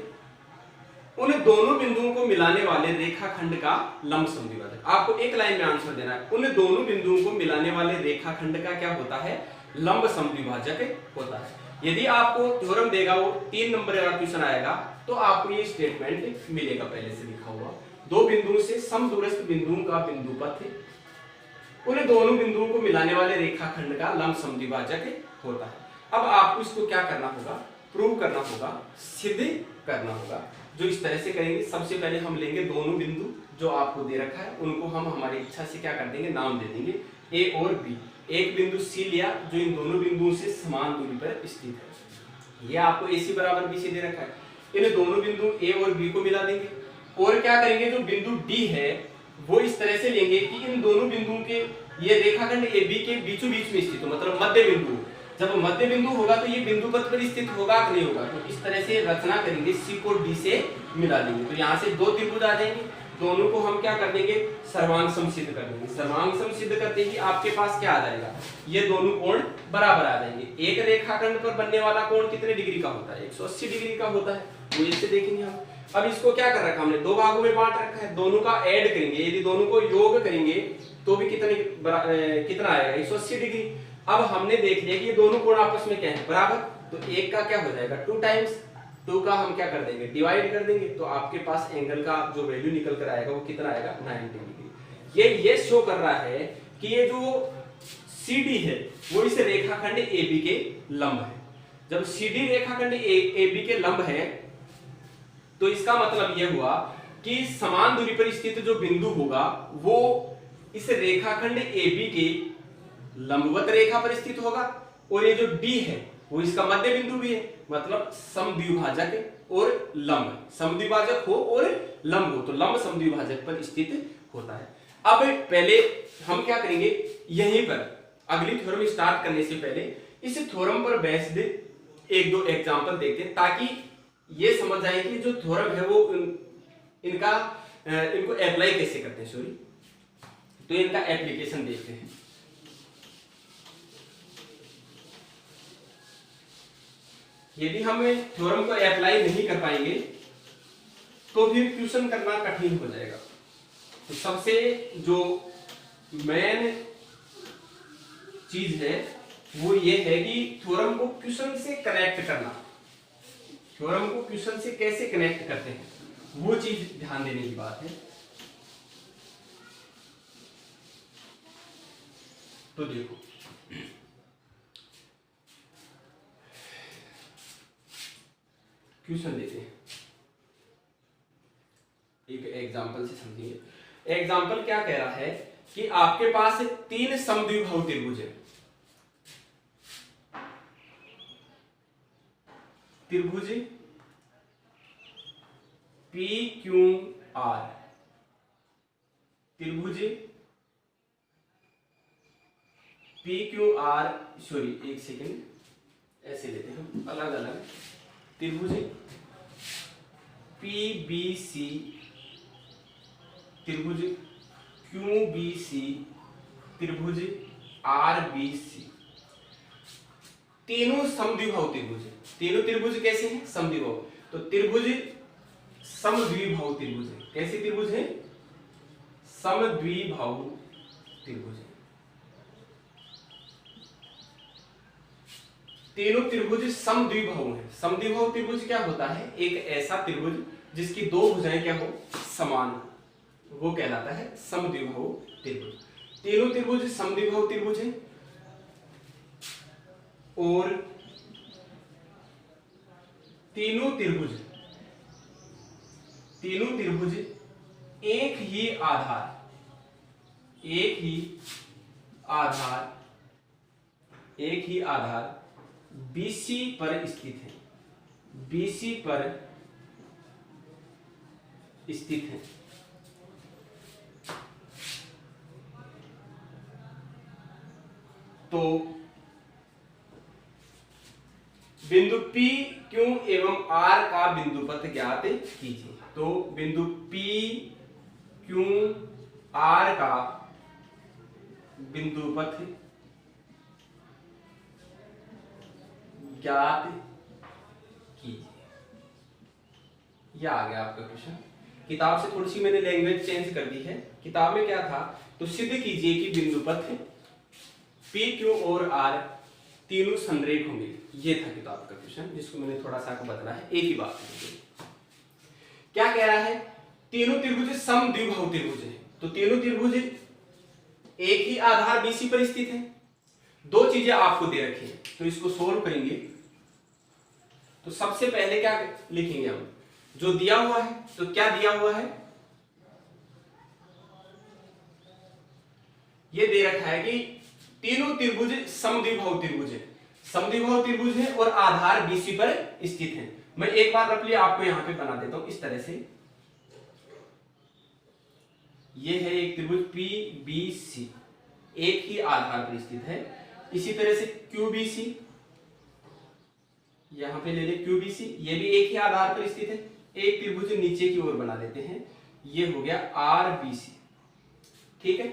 S1: उन दोनों बिंदुओं को मिलाने वाले रेखाखंड का लंब समद्विभाजक। आपको एक लाइन में आंसर देना है, उन दोनों बिंदुओं को मिलाने वाले रेखाखंड का क्या होता है, लंब समद्विभाजक होता है। यदि आपको थ्योरम देगा वो 3 नंबर का क्वेश्चन आएगा तो आपको ये स्टेटमेंट मिलेगा पहले से लिखा हुआ। दो बिंदुओं से समदूरस्थ बिंदुओं का बिंदुपथ उन दोनों बिंदुओं को मिलाने वाले रेखाखंड का लंब समद्विभाजक होता है। अब आपको इसको क्या करना होगा, प्रूव करना होगा, सिद्ध करना होगा। जो इस तरह से करेंगे, सबसे पहले हम लेंगे दोनों बिंदु जो आपको दे रखा है उनको हम हमारी इच्छा से क्या कर देंगे, नाम दे देंगे ए और बी। एक बिंदु सी लिया जो इन दोनों बिंदुओं से समान दूरी पर स्थित है। ये आपको AC बराबर बी से दे रखा है। इन दोनों बिंदु ए और बी को मिला देंगे और क्या करेंगे, जो बिंदु डी है वो इस तरह से लेंगे कि इन दोनों बिंदुओं के ये रेखाखंड AB के बीचों बीच में स्थित हो, मतलब मध्य बिंदु। जब मध्य बिंदु होगा तो ये बिंदु पथ पर स्थित होगा कि नहीं होगा, तो इस तरह से रचना करेंगे, C को D से मिला देंगे। तो यहाँ से दो त्रिभुज आ जाएंगे, दोनों को हम क्या कर देंगे, सर्वांग समसिद्ध कर देंगे। सर्वांग समसिद्ध करते ही आपके पास क्या आ जाएगा, ये दोनों कोण बराबर आ जाएंगे। एक रेखाखंड पर बनने वाला कोण कितने डिग्री का होता है, 180 डिग्री का होता है, वो इससे देखेंगे हम। अब इसको क्या कर रखा हमने, दो भागों में बांट रखा है, दोनों का ऐड करेंगे, यदि दोनों को योग करेंगे तो भी कितना आएगा, 180 डिग्री। अब हमने देख लिया कि ये दोनों कोण आपस में क्या है, बराबर, तो एक का क्या हो जाएगा 2 टाइम्स 2 का हम क्या कर देंगे, डिवाइड कर देंगे, तो आपके पास एंगल का जो वैल्यू निकल कर आएगा वो कितना आएगा, 90 डिग्री। ये शो कर रहा है कि ये जो CD है वो इस रेखाखंड AB के लंब है। जब CD रेखाखंड AB के लंब है तो इसका मतलब यह हुआ कि समान दूरी पर स्थित जो बिंदु होगा वो इस रेखाखंड AB के लंबवत रेखा पर स्थित होगा, और ये जो D है वो इसका मध्य बिंदु भी है, मतलब समद्विभाजक और लंब, समद्विभाजक हो और लंब हो तो लंब समद्विभाजक पर स्थित होता है। अब पहले हम क्या करेंगे, यहीं पर अगली थ्योरम स्टार्ट करने से पहले इस थ्योरम पर बेस्ड एक दो एग्जांपल देखते हैं, ताकि ये समझ जाए कि जो थ्योरम है वो इनको अप्लाई कैसे करते हैं, सॉरी, तो इनका एप्लीकेशन देखते हैं। यदि हम थ्योरम को अप्लाई नहीं कर पाएंगे तो फिर क्वेश्चन करना कठिन हो जाएगा। तो सबसे जो मेन चीज है वो ये है कि थ्योरम को क्वेश्चन से कनेक्ट करना। थ्योरम को क्वेश्चन से कैसे कनेक्ट करते हैं वो चीज ध्यान देने की बात है। तो देखो, क्वेश्चन देते हैं, एक एग्जांपल से समझिए। एग्जांपल क्या कह रहा है कि आपके पास 3 समद्विबाहु त्रिभुज है। त्रिभुज PQR, त्रिभुज PQR, सॉरी एक सेकेंड, ऐसे लेते हैं हम अलग अलग, त्रिभुज PBC, त्रिभुज QBC, त्रिभुज RBC, तीनों समद्विबाहु त्रिभुज है। तीनों त्रिभुज कैसे हैं, समद्विबाहु। तो त्रिभुज समद्विबाहु त्रिभुज है। कैसे त्रिभुज है, समद्विबाहु त्रिभुज है। तीनों त्रिभुज समद्विबाहु है। समद्विबाहु त्रिभुज क्या होता है, एक ऐसा त्रिभुज जिसकी दो भुजाएं क्या हो, समान, वो कहलाता है समद्विबाहु त्रिभुज। तीनों त्रिभुज समद्विबाहु त्रिभुज है और तीनों त्रिभुज एक ही आधार BC पर स्थित है, BC पर स्थित है। तो बिंदु P, Q एवं R का बिंदु पथ ज्ञात कीजिए। तो बिंदु P, Q, R का बिंदु पथ ज्ञात कीजिए। यह आ गया आपका क्वेश्चन। किताब से थोड़ी सी मैंने लैंग्वेज चेंज कर दी है। किताब में क्या था, तो सिद्ध कीजिए कि बिंदु पथ P, Q और R तीनों संरेख होंगे। ये था किताब का क्वेश्चन, जिसको मैंने थोड़ा सा बताना है, एक ही बात है। क्या कह रहा है, तीनों त्रिभुज समद्विबाहु त्रिभुज है। तो तीनों त्रिभुज एक ही आधार BC पर स्थित है। दो चीजें आपको दे रखी है, तो इसको सोल्व करेंगे। तो सबसे पहले क्या लिखेंगे हम, जो दिया हुआ है, तो क्या दिया हुआ है, ये दे रखा है कि तीनों त्रिभुज समद्विबाहु त्रिभुज है, समद्विबाहु त्रिभुज है और आधार BC पर स्थित है। मैं एक बार रफली आपको यहां पे बना देता हूं इस तरह से। ये है एक त्रिभुज PBC, एक ही आधार पर स्थित है। इसी तरह से QBC, यहां पे ले ले QBC, ये भी एक ही आधार पर स्थित है। एक त्रिभुज नीचे की ओर बना लेते हैं, ये हो गया RBC। ठीक है,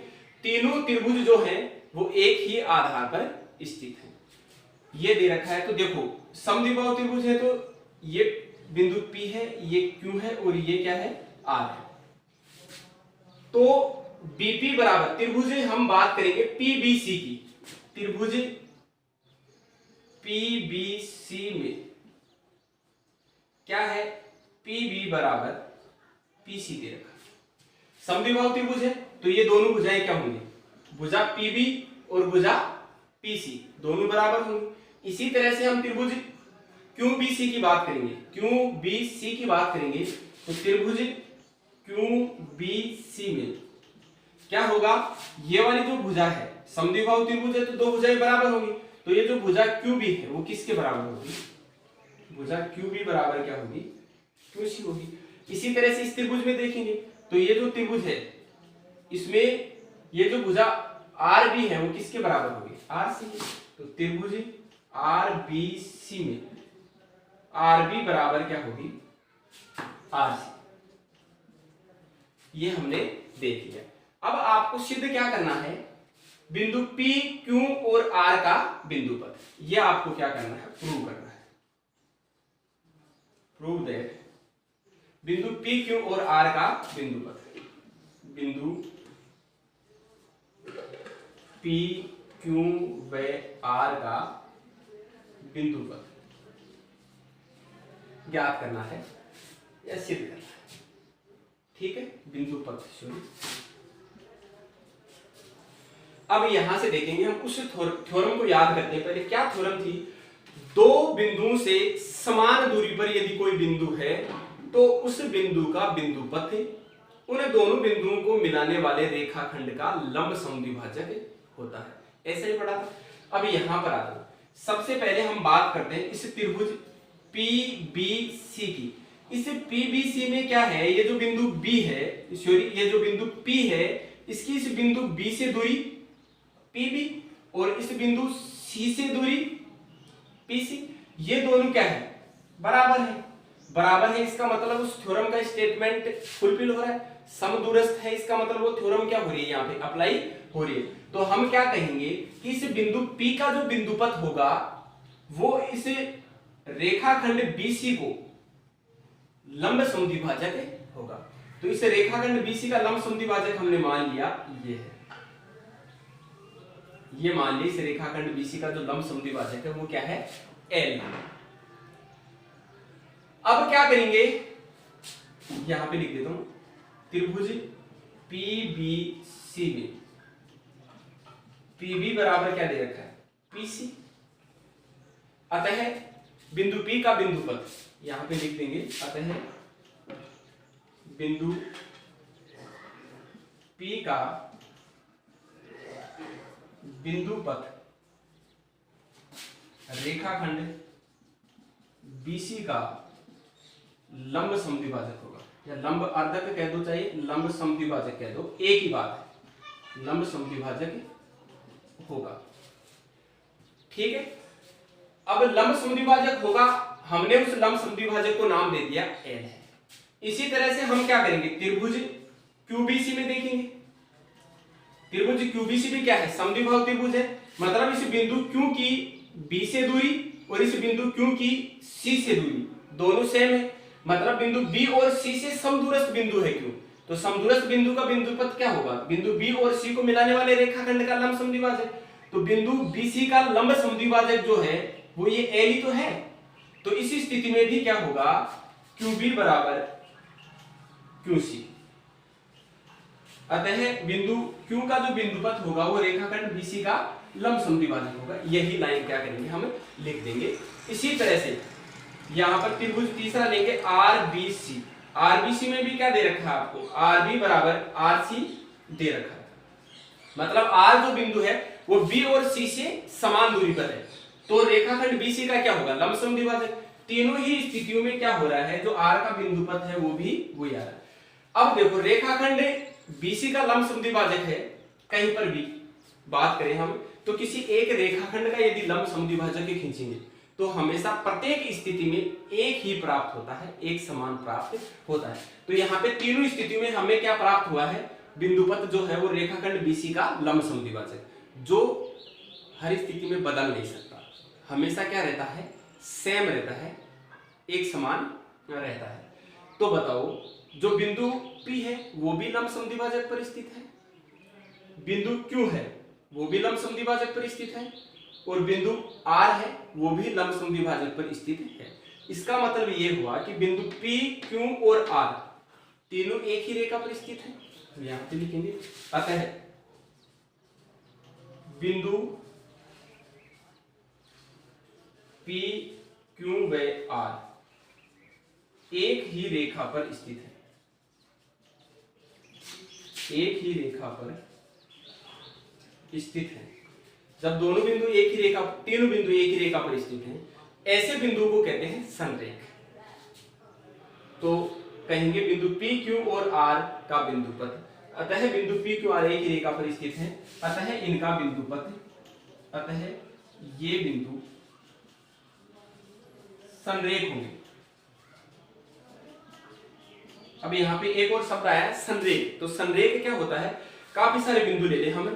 S1: तीनों त्रिभुज जो है वो एक ही आधार पर स्थित है। ये दे रखा है, तो देखो समद्विबाहु त्रिभुज है तो ये बिंदु P है, ये Q है और ये क्या है, R है। तो BP बराबर त्रिभुज हम बात करेंगे PBC की, त्रिभुज PBC में क्या है, PB बराबर PC दे रखा। समद्विबाहु त्रिभुज है तो ये दोनों भुजाएं क्या होंगी, भुजा PB और भुजा PC दोनों बराबर होंगी। इसी तरह से हम त्रिभुज QBC की बात करेंगे, QBC की बात करेंगे तो त्रिभुज QBC में क्या होगा, ये वाली जो भुजा है समद्विबाहु त्रिभुज है तो दो भुजाएं बराबर होंगी, तो ये जो भुजा QB है वो किसके बराबर होगी, भुजा QB बराबर क्या होगी, QC होगी। इसी तरह से इस त्रिभुज में देखेंगे तो ये जो त्रिभुज है इसमें ये जो भुजा RB है वो किसके बराबर होगी, RC की। तो त्रिभुज RBC में RB बराबर क्या होगी, RC। ये हमने देख लिया। अब आपको सिद्ध क्या करना है, बिंदु P, Q और R का बिंदु पथ, ये आपको क्या करना है, प्रूव करना है। प्रूव दैट बिंदु P, Q और R का बिंदु पथ, बिंदु P, Q व R का बिंदु पथ ज्ञात करना है या सिद्ध करना है। ठीक है, बिंदु पथ सॉरी। अब यहां से देखेंगे हम उस थ्योरम को याद करते हैं। पहले क्या थ्योरम थी, दो बिंदुओं से समान दूरी पर यदि कोई बिंदु है तो उस बिंदु का बिंदु पथ उन दोनों बिंदुओं को मिलाने वाले रेखाखंड का लंब समद्विभाजक होता है। ऐसा ही पढ़ा था। अब यहां पर आता हूं, सबसे पहले हम बात करते हैं इस त्रिभुज PBC की। इस PBC में क्या है, ये जो बिंदु B है, सॉरी ये जो बिंदु P है, इसकी इस बिंदु B से दूरी PB और इस बिंदु C से दूरी PC, ये दोनों क्या है, बराबर है। बराबर है इसका मतलब उस थ्योरम का स्टेटमेंट फुलफिल हो रहा है। समदूरस्थ है इसका मतलब वो थ्योरम क्या हो रही है, यहाँ पे अप्लाई हो रही है। तो हम क्या कहेंगे कि इस बिंदु P का जो बिंदुपथ होगा वो इस रेखाखंड BC को लंब समद्विभाजक होगा। तो इस रेखाखंड BC का लंब समद्विभाजक हमने मान लिया, ये है, ये मान लिया। इस रेखाखंड BC का जो लंब समद्विभाजक है वो क्या है, L। अब क्या करेंगे, यहां पे लिख देता हूं, त्रिभुज PBC में PB बराबर क्या दे रखा है, PC। अतः बिंदु P का बिंदु पथ यहां पे लिख देंगे, अतः बिंदु P का बिंदु पथ रेखाखंड BC का लंब समद्विभाजक होगा, या लंब अर्धक कह दो चाहे लंब समद्विभाजक कह दो, एक ही बात है, लंब समद्विभाजक होगा। ठीक है, अब लंब समद्विभाजक होगा, हमने उस लंब समद्विभाजक को नाम दे दिया L है। इसी तरह से हम क्या करेंगे, त्रिभुज QBC में देखेंगे। त्रिभुज QBC भी क्या है, समद्विबाहु त्रिभुज है, मतलब इस बिंदु Q की B से दूरी और इस बिंदु Q की C से दूरी दोनों सेम है, मतलब बिंदु B और C से समदूरस्थ बिंदु है Q। तो समदूरस्थ बिंदु का बिंदुपथ क्या होगा, बिंदु B और C को मिलाने वाले रेखाखंड का लंब समद्विभाजक। तो बिंदु BC का लंब समद्विभाजक जो है वो ये L ही तो है। तो इस स्थिति में भी क्या होगा, QB बराबर QC। अतः बिंदु Q का जो बिंदुपथ होगा वो रेखाखंड BC का लंब समद्विभाजक होगा। यही लाइन क्या करेंगे, हम लिख देंगे। इसी तरह से यहां पर त्रिभुज तीसरा लेंगे RBC। RBC में भी क्या दे रखा है आपको, RB बराबर RC दे रखा है, मतलब आर जो बिंदु है वो बी और सी से समान दूरी पर है, तो रेखाखंड बीसी का क्या होगा, लंबसम द्विभाजक। तीनों ही स्थितियों में क्या हो रहा है, जो आर का बिंदु पथ है वो भी वही आ रहा है। अब देखो रेखाखंड बीसी का लंबसम द्विभाजक है, कहीं पर भी बात करें हम तो किसी एक रेखाखंड का यदि लंबसम द्विभाजक खींचेंगे तो हमेशा प्रत्येक स्थिति में एक ही प्राप्त होता है, एक समान प्राप्त होता है। तो यहाँ पे तीनों स्थितियों में हमें क्या प्राप्त हुआ है, बिंदुपथ जो है वो रेखाखंड बीसी का लंबसम द्विभाजक, जो हर स्थिति में बदल नहीं सकता, हमेशा क्या रहता है, सेम रहता है, एक समान रहता है। तो बताओ जो बिंदु P है वो भी लंबसम द्विभाजक पर स्थित है, बिंदु Q है वो भी लंबसम द्विभाजक पर स्थित है, और बिंदु R है वो भी लंबसम द्विभाजक पर स्थित है। इसका मतलब ये हुआ कि बिंदु P, Q और R तीनों एक ही रेखा पर स्थित है। तो यहां पे लिखेंगे अतः बिंदु P, Q व R एक ही रेखा पर स्थित है, एक ही रेखा पर स्थित है। जब दोनों बिंदु एक ही रेखा, तीनों बिंदु एक ही रेखा पर स्थित हैं, ऐसे बिंदु को कहते हैं संरेख। तो कहेंगे बिंदु P, Q और R का बिंदुपथ, अतः बिंदु P, Q, R एक ही रेखा पर स्थित है, अतः इनका बिंदुपथ, अतः ये बिंदु संरेख होंगे। अब यहाँ पे एक और शब्द आया संरेख। तो संरेख क्या होता है, काफी सारे बिंदु ले ले, हम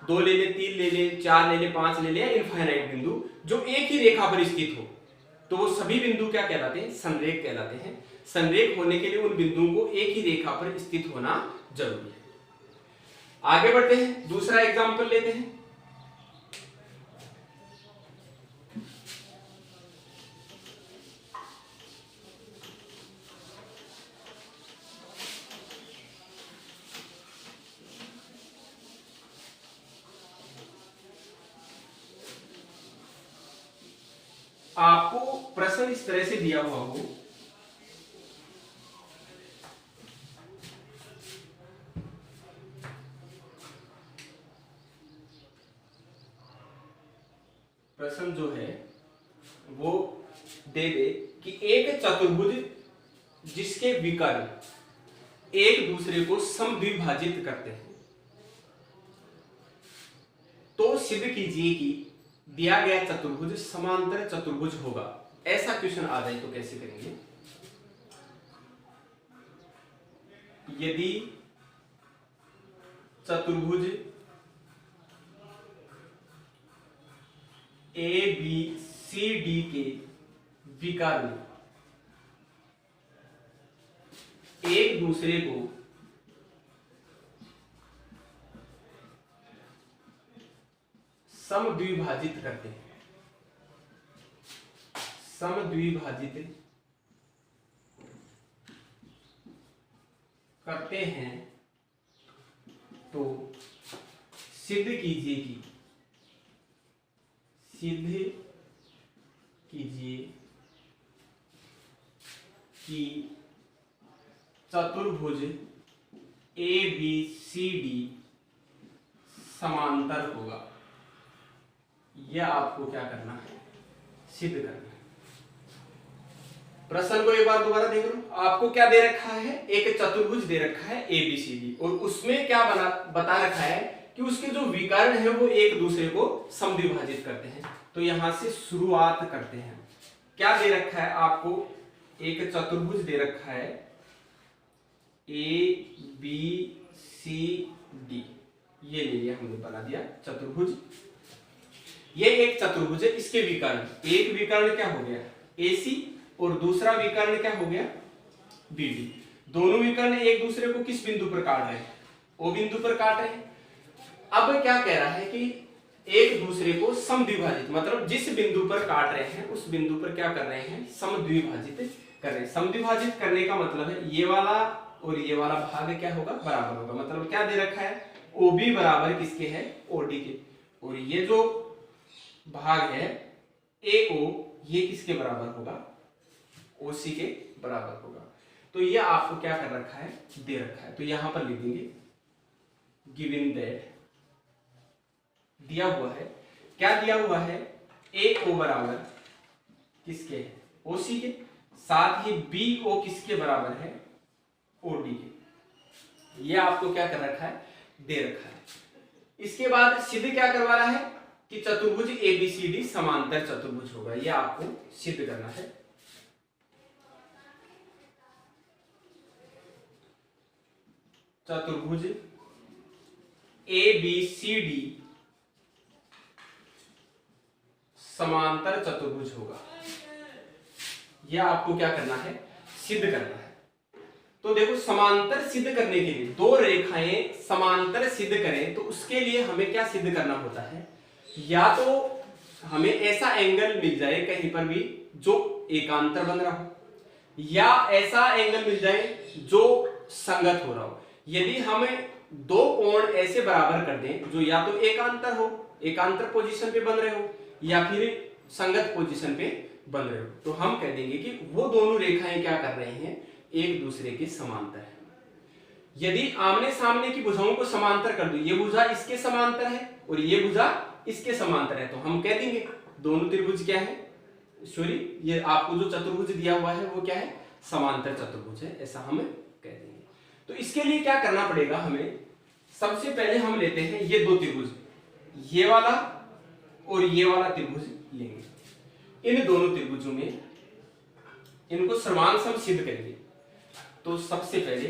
S1: 2 ले ले, 3 ले ले, 4 ले ले, 5 ले ले, इनफाइनाइट बिंदु जो एक ही रेखा पर स्थित हो, तो वो सभी बिंदु क्या कहलाते हैं, संरेख कहलाते हैं। संरेख होने के लिए उन बिंदुओं को एक ही रेखा पर स्थित होना जरूरी है। आगे बढ़ते हैं, दूसरा एग्जाम्पल लेते हैं। आपको प्रश्न इस तरह से दिया हुआ हो, प्रश्न जो है वो दे दे कि एक चतुर्भुज जिसके विकर्ण एक दूसरे को समद्विभाजित करते हैं, तो सिद्ध कीजिए कि दिया गया चतुर्भुज समांतर चतुर्भुज होगा। ऐसा क्वेश्चन आ जाए तो कैसे करेंगे, यदि चतुर्भुज ABCD के विकर्ण एक दूसरे को समद्विभाजित करते हैं, समद्विभाजित करते हैं, तो सिद्ध कीजिए कि चतुर्भुज ABCD समांतर होगा। यह आपको क्या करना है, सिद्ध करना है। प्रश्न को एक बार दोबारा देख लो। आपको क्या दे रखा है, एक चतुर्भुज दे रखा है ABCD, और उसमें क्या बता रखा है कि उसके जो विकर्ण है वो एक दूसरे को समद्विभाजित करते हैं। तो यहां से शुरुआत करते हैं। क्या दे रखा है आपको, एक चतुर्भुज दे रखा है ABCD, ये ले लिया हमने, बना दिया चतुर्भुज। ये एक चतुर्भुज है, इसके विकर्ण, एक विकर्ण क्या हो गया AC और दूसरा विकर्ण क्या हो गया BD। दोनों विकर्ण एक दूसरे को किस बिंदु पर काट रहे हैं, O बिंदु पर काट रहे हैं। अब क्या कह रहा है कि एक दूसरे को समद्विभाजित, मतलब जिस बिंदु पर काट रहे हैं उस बिंदु पर क्या कर रहे हैं, समद्विभाजित कर रहे हैं। समद्विभाजित करने का मतलब है ये वाला और ये वाला भाग क्या होगा, बराबर होगा। मतलब क्या दे रखा है, OB बराबर किसके है, OD के, और ये जो भाग है AO ये किसके बराबर होगा, OC के बराबर होगा। तो ये आपको क्या कर रखा है, दे रखा है। तो यहां पर लिख देंगे गिवन दैट दिया हुआ है, क्या दिया हुआ है, ए ओ बराबर किसके है, ओसी के, साथ ही बी ओ किसके बराबर है, ओडी के। ये आपको क्या कर रखा है, दे रखा है। इसके बाद सिद्ध क्या करवा रहा है कि चतुर्भुज एबीसीडी समांतर चतुर्भुज होगा, ये आपको सिद्ध करना है। चतुर्भुज एबीसीडी समांतर चतुर्भुज होगा, यह आपको क्या करना है, सिद्ध करना है। तो देखो समांतर सिद्ध करने के लिए, दो रेखाएं समांतर सिद्ध करें तो उसके लिए हमें क्या सिद्ध करना होता है, या तो हमें ऐसा एंगल मिल जाए कहीं पर भी जो एकांतर बन रहा हो, या ऐसा एंगल मिल जाए जो संगत हो रहा हो। यदि हमें दो कोण ऐसे बराबर कर दें जो या तो एकांतर हो, एकांतर पोजीशन पे बन रहे हो, या फिर संगत पोजीशन पे बन रहे हो, तो हम कह देंगे कि वो दोनों रेखाएं क्या कर रहे हैं, एक दूसरे के समांतर है। यदि आमने सामने की भुजाओं को समांतर कर दो, ये भुजा इसके समांतर है और ये भुजा इसके समांतर है, तो हम कह देंगे दोनों त्रिभुज क्या है, सॉरी ये आपको जो चतुर्भुज दिया हुआ है वो क्या है, समांतर चतुर्भुज है, ऐसा हम कह देंगे। तो इसके लिए क्या करना पड़ेगा हमें, सबसे पहले हम लेते हैं ये दो त्रिभुज, ये वाला और ये वाला त्रिभुज लेंगे। इन दोनों त्रिभुजों में इनको सर्वांग सिद्ध करेंगे। तो सबसे पहले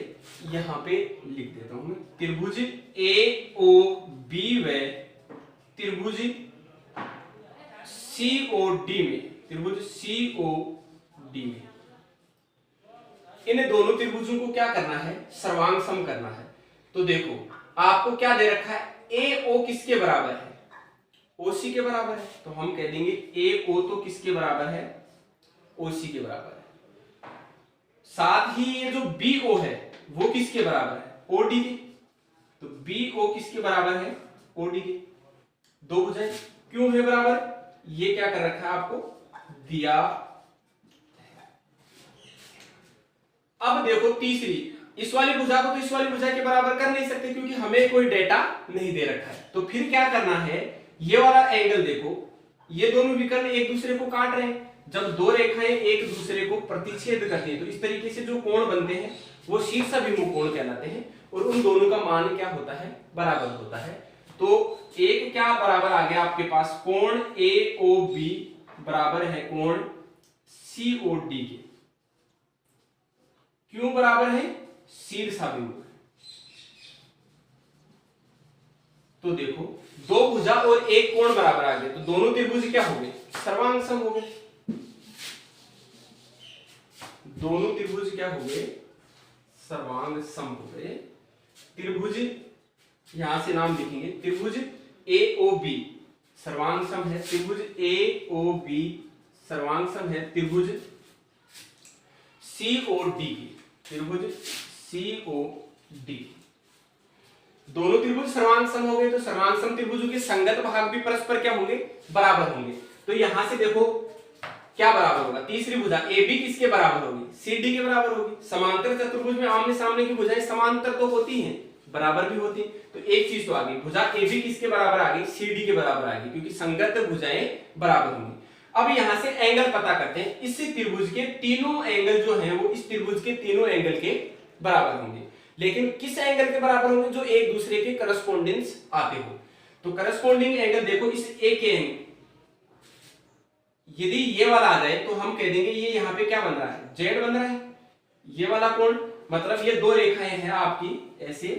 S1: यहां पे लिख देता हूं मैं, त्रिभुज ए ओ बी व त्रिभुज सी ओ डी में, त्रिभुज सी ओ डी में इन दोनों त्रिभुजों को क्या करना है, सर्वांग सम करना है। तो देखो आपको क्या दे रखा है, ए ओ किसके बराबर है, ओसी के बराबर है, तो हम कह देंगे ए ओ तो किसके बराबर है, ओसी के बराबर है। साथ ही ये जो बी ओ है वो किसके बराबर है, ओडी के, तो बी ओ किसके बराबर है, ओडी के। दो भुजाएं क्यों है बराबर, ये क्या कर रखा है आपको दिया। अब देखो तीसरी, इस वाली भुजा को तो इस वाली भुजा के बराबर कर नहीं सकते क्योंकि हमें कोई डेटा नहीं दे रखा है। तो फिर क्या करना है, ये वाला एंगल देखो, ये दोनों विकर्ण एक दूसरे को काट रहे हैं। जब दो रेखाएं एक दूसरे को प्रतिच्छेद करती हैं तो इस तरीके से जो कोण बनते हैं वो शीर्षाभिमुख कोण कहलाते हैं, और उन दोनों का मान क्या होता है, बराबर होता है। तो एक क्या बराबर आ गया आपके पास, कोण ए ओ बी बराबर है कोण सी ओ डी के। क्यों बराबर है, शीर्षाभिमुख। तो देखो दो भुजा और एक कोण बराबर आ गए, तो दोनों त्रिभुज क्या हो गए, सर्वांग सम हो गए। दोनों त्रिभुज क्या हो गए, सर्वांग सम हो गए। त्रिभुज यहां से नाम लिखेंगे, त्रिभुज ए ओ बी सर्वांग सम है, त्रिभुज ए ओ बी सर्वांग सम है त्रिभुज सी ओ डी की, त्रिभुज सी ओ डी। दोनों त्रिभुज सर्वांग सम हो गए, तो सर्वांग सम त्रिभुजों के संगत भाग भी परस्पर क्या होंगे, बराबर होंगे। तो यहां से देखो क्या बराबर होगा, तीसरी भुजा ए बी किसके बराबर होगी, सी डी के बराबर होगी। समांतर चतुर्भुज में आमने सामने की भुजाएं समांतर तो होती हैं, बराबर भी होती हैं। तो एक चीज तो आ गई, भुजा ए बी किसके बराबर आ गई, सी डी के बराबर आ गई, क्योंकि संगत भुजाएं बराबर होंगी। अब यहां से एंगल पता करते हैं, इस त्रिभुज के तीनों एंगल जो हैं वो इस त्रिभुज के तीनों एंगल के बराबर होंगे, लेकिन किस एंगल के बराबर होंगे, जो एक दूसरे के करस्पॉन्डेंस आते हो। तो करस्पॉन्डिंग एंगल देखो, इस ए के एंगल यदि ये वाला आ जाए तो हम कह देंगे ये यहाँ पे क्या बन रहा है, जेड बन रहा है। ये वाला कोण मतलब ये दो रेखाएं हैं आपकी ऐसे,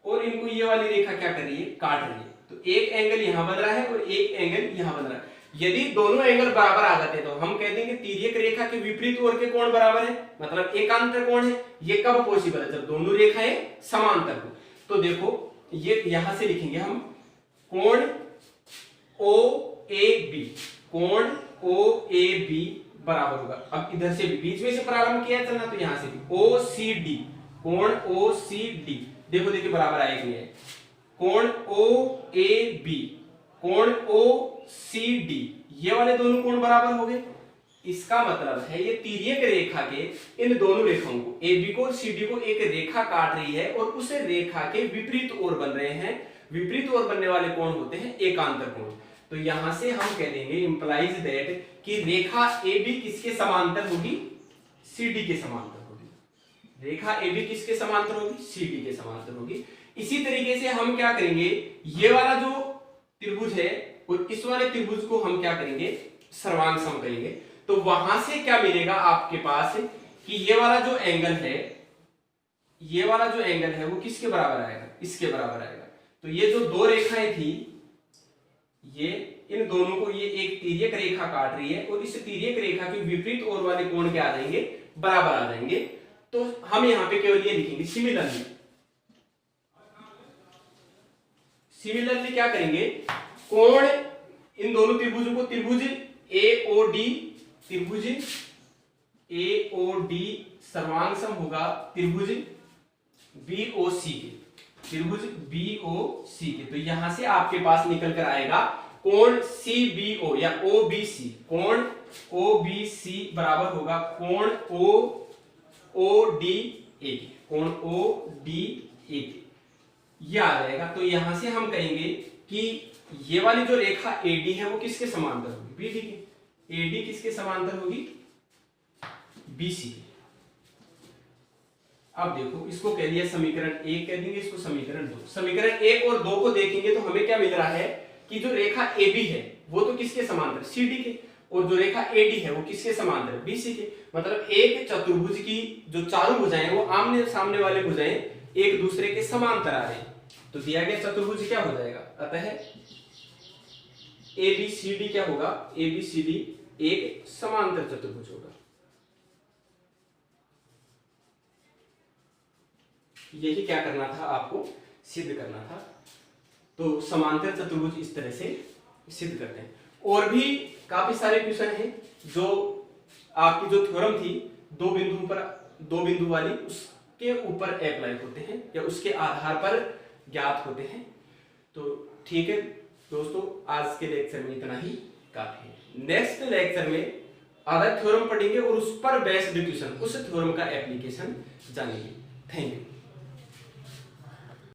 S1: और इनको ये वाली रेखा क्या कर रही है, काट रही है। तो एक एंगल यहां बन रहा है और एक एंगल यहां बन रहा है। यदि दोनों एंगल बराबर आ जाते हैं तो हम कह देंगे तिर्यक रेखा के विपरीत ओर के कोण बराबर है, मतलब एकांतर कोण है। ये कब पॉसिबल है, जब दोनों रेखाएं समांतर हो। तो देखो ये यहां से लिखेंगे हम, कोण ओ ए बी, कोण ओ ए बी बराबर होगा, अब इधर से भी बीच में से प्रारंभ किया चलना, तो यहां से भी ओ सी डी, कोण ओ सी डी, देखो देखिए बराबर आएगा नहीं है, कोण ओ ए बी, कोण ओ सी डी, ये वाले दोनों कोण बराबर हो गए। इसका मतलब है ये तिर्यक रेखा के इन दोनों रेखाओं को, ए बी को और सी डी को एक रेखा काट रही है और उस रेखा के विपरीत ओर बन रहे हैं। विपरीत ओर बनने वाले कोण होते हैं एकांतर कोण। तो यहां से हम कह देंगे इंप्लाइज दैट कि रेखा AB किसके समांतर होगी, CD के समांतर होगी। रेखा AB किसके समांतर होगी, CD के समांतर होगी। इसी तरीके से हम क्या करेंगे, ये वाला जो त्रिभुज है और इस वाले त्रिभुज को हम क्या करेंगे, सर्वांग सम करेंगे। तो वहां से क्या मिलेगा आपके पास कि ये वाला जो एंगल है, ये वाला जो एंगल है वो किसके बराबर आएगा, इसके बराबर आएगा। तो ये जो दो रेखाएं थी, ये इन दोनों को ये एक तिर्यक रेखा काट रही है और इस तिर्यक रेखा के विपरीत ओर वाले कोण क्या आ जाएंगे, बराबर आ जाएंगे। तो हम यहां पे केवल ये लिखेंगे सिमिलरली। सिमिलरली क्या करेंगे, कोण इन दोनों त्रिभुजों को त्रिभुज AOD, त्रिभुज AOD सर्वांग सम होगा त्रिभुज BOC के, त्रिभुज BOC के। तो यहां से आपके पास निकल कर आएगा कोण CBO या OBC, कोण OBC बराबर होगा कोण ODA, कोण ODA ये आ जाएगा। तो यहां से हम कहेंगे कि ये वाली जो रेखा AD है वो किसके समांतर होगी, BD के। AD किसके समांतर होगी, BC के। अब देखो इसको कह दिया समीकरण 1 कह देंगे, इसको समीकरण 2। समीकरण 1 और 2 को देखेंगे तो हमें क्या मिल रहा है कि जो रेखा AB है वो तो किसके समांतर, CD के, और जो रेखा AD है वो किसके समांतर, BC के। मतलब एक चतुर्भुज की जो चारों भुजाएं वो आमने सामने वाले भुजाएं एक दूसरे के समांतर आ रहे हैं। तो दिया गया चतुर्भुज क्या हो जाएगा, अतः ABCD क्या होगा, ABCD एक समांतर चतुर्भुज होगा। यही क्या करना था, आपको सिद्ध करना था। तो समांतर चतुर्भुज इस तरह से सिद्ध करते हैं। और भी काफी सारे क्वेश्चन हैं जो आपकी जो थ्योरम थी दो बिंदु वाली, उसके ऊपर अप्लाई होते हैं या उसके आधार पर ज्ञात होते हैं। तो ठीक है दोस्तों, आज के लेक्चर में इतना ही काफी है। नेक्स्ट लेक्चर में अदर थ्योरम पढ़ेंगे और उस पर बेस्ड क्वेश्चन, उस थ्योरम का एप्लीकेशन जानेंगे। Thank you.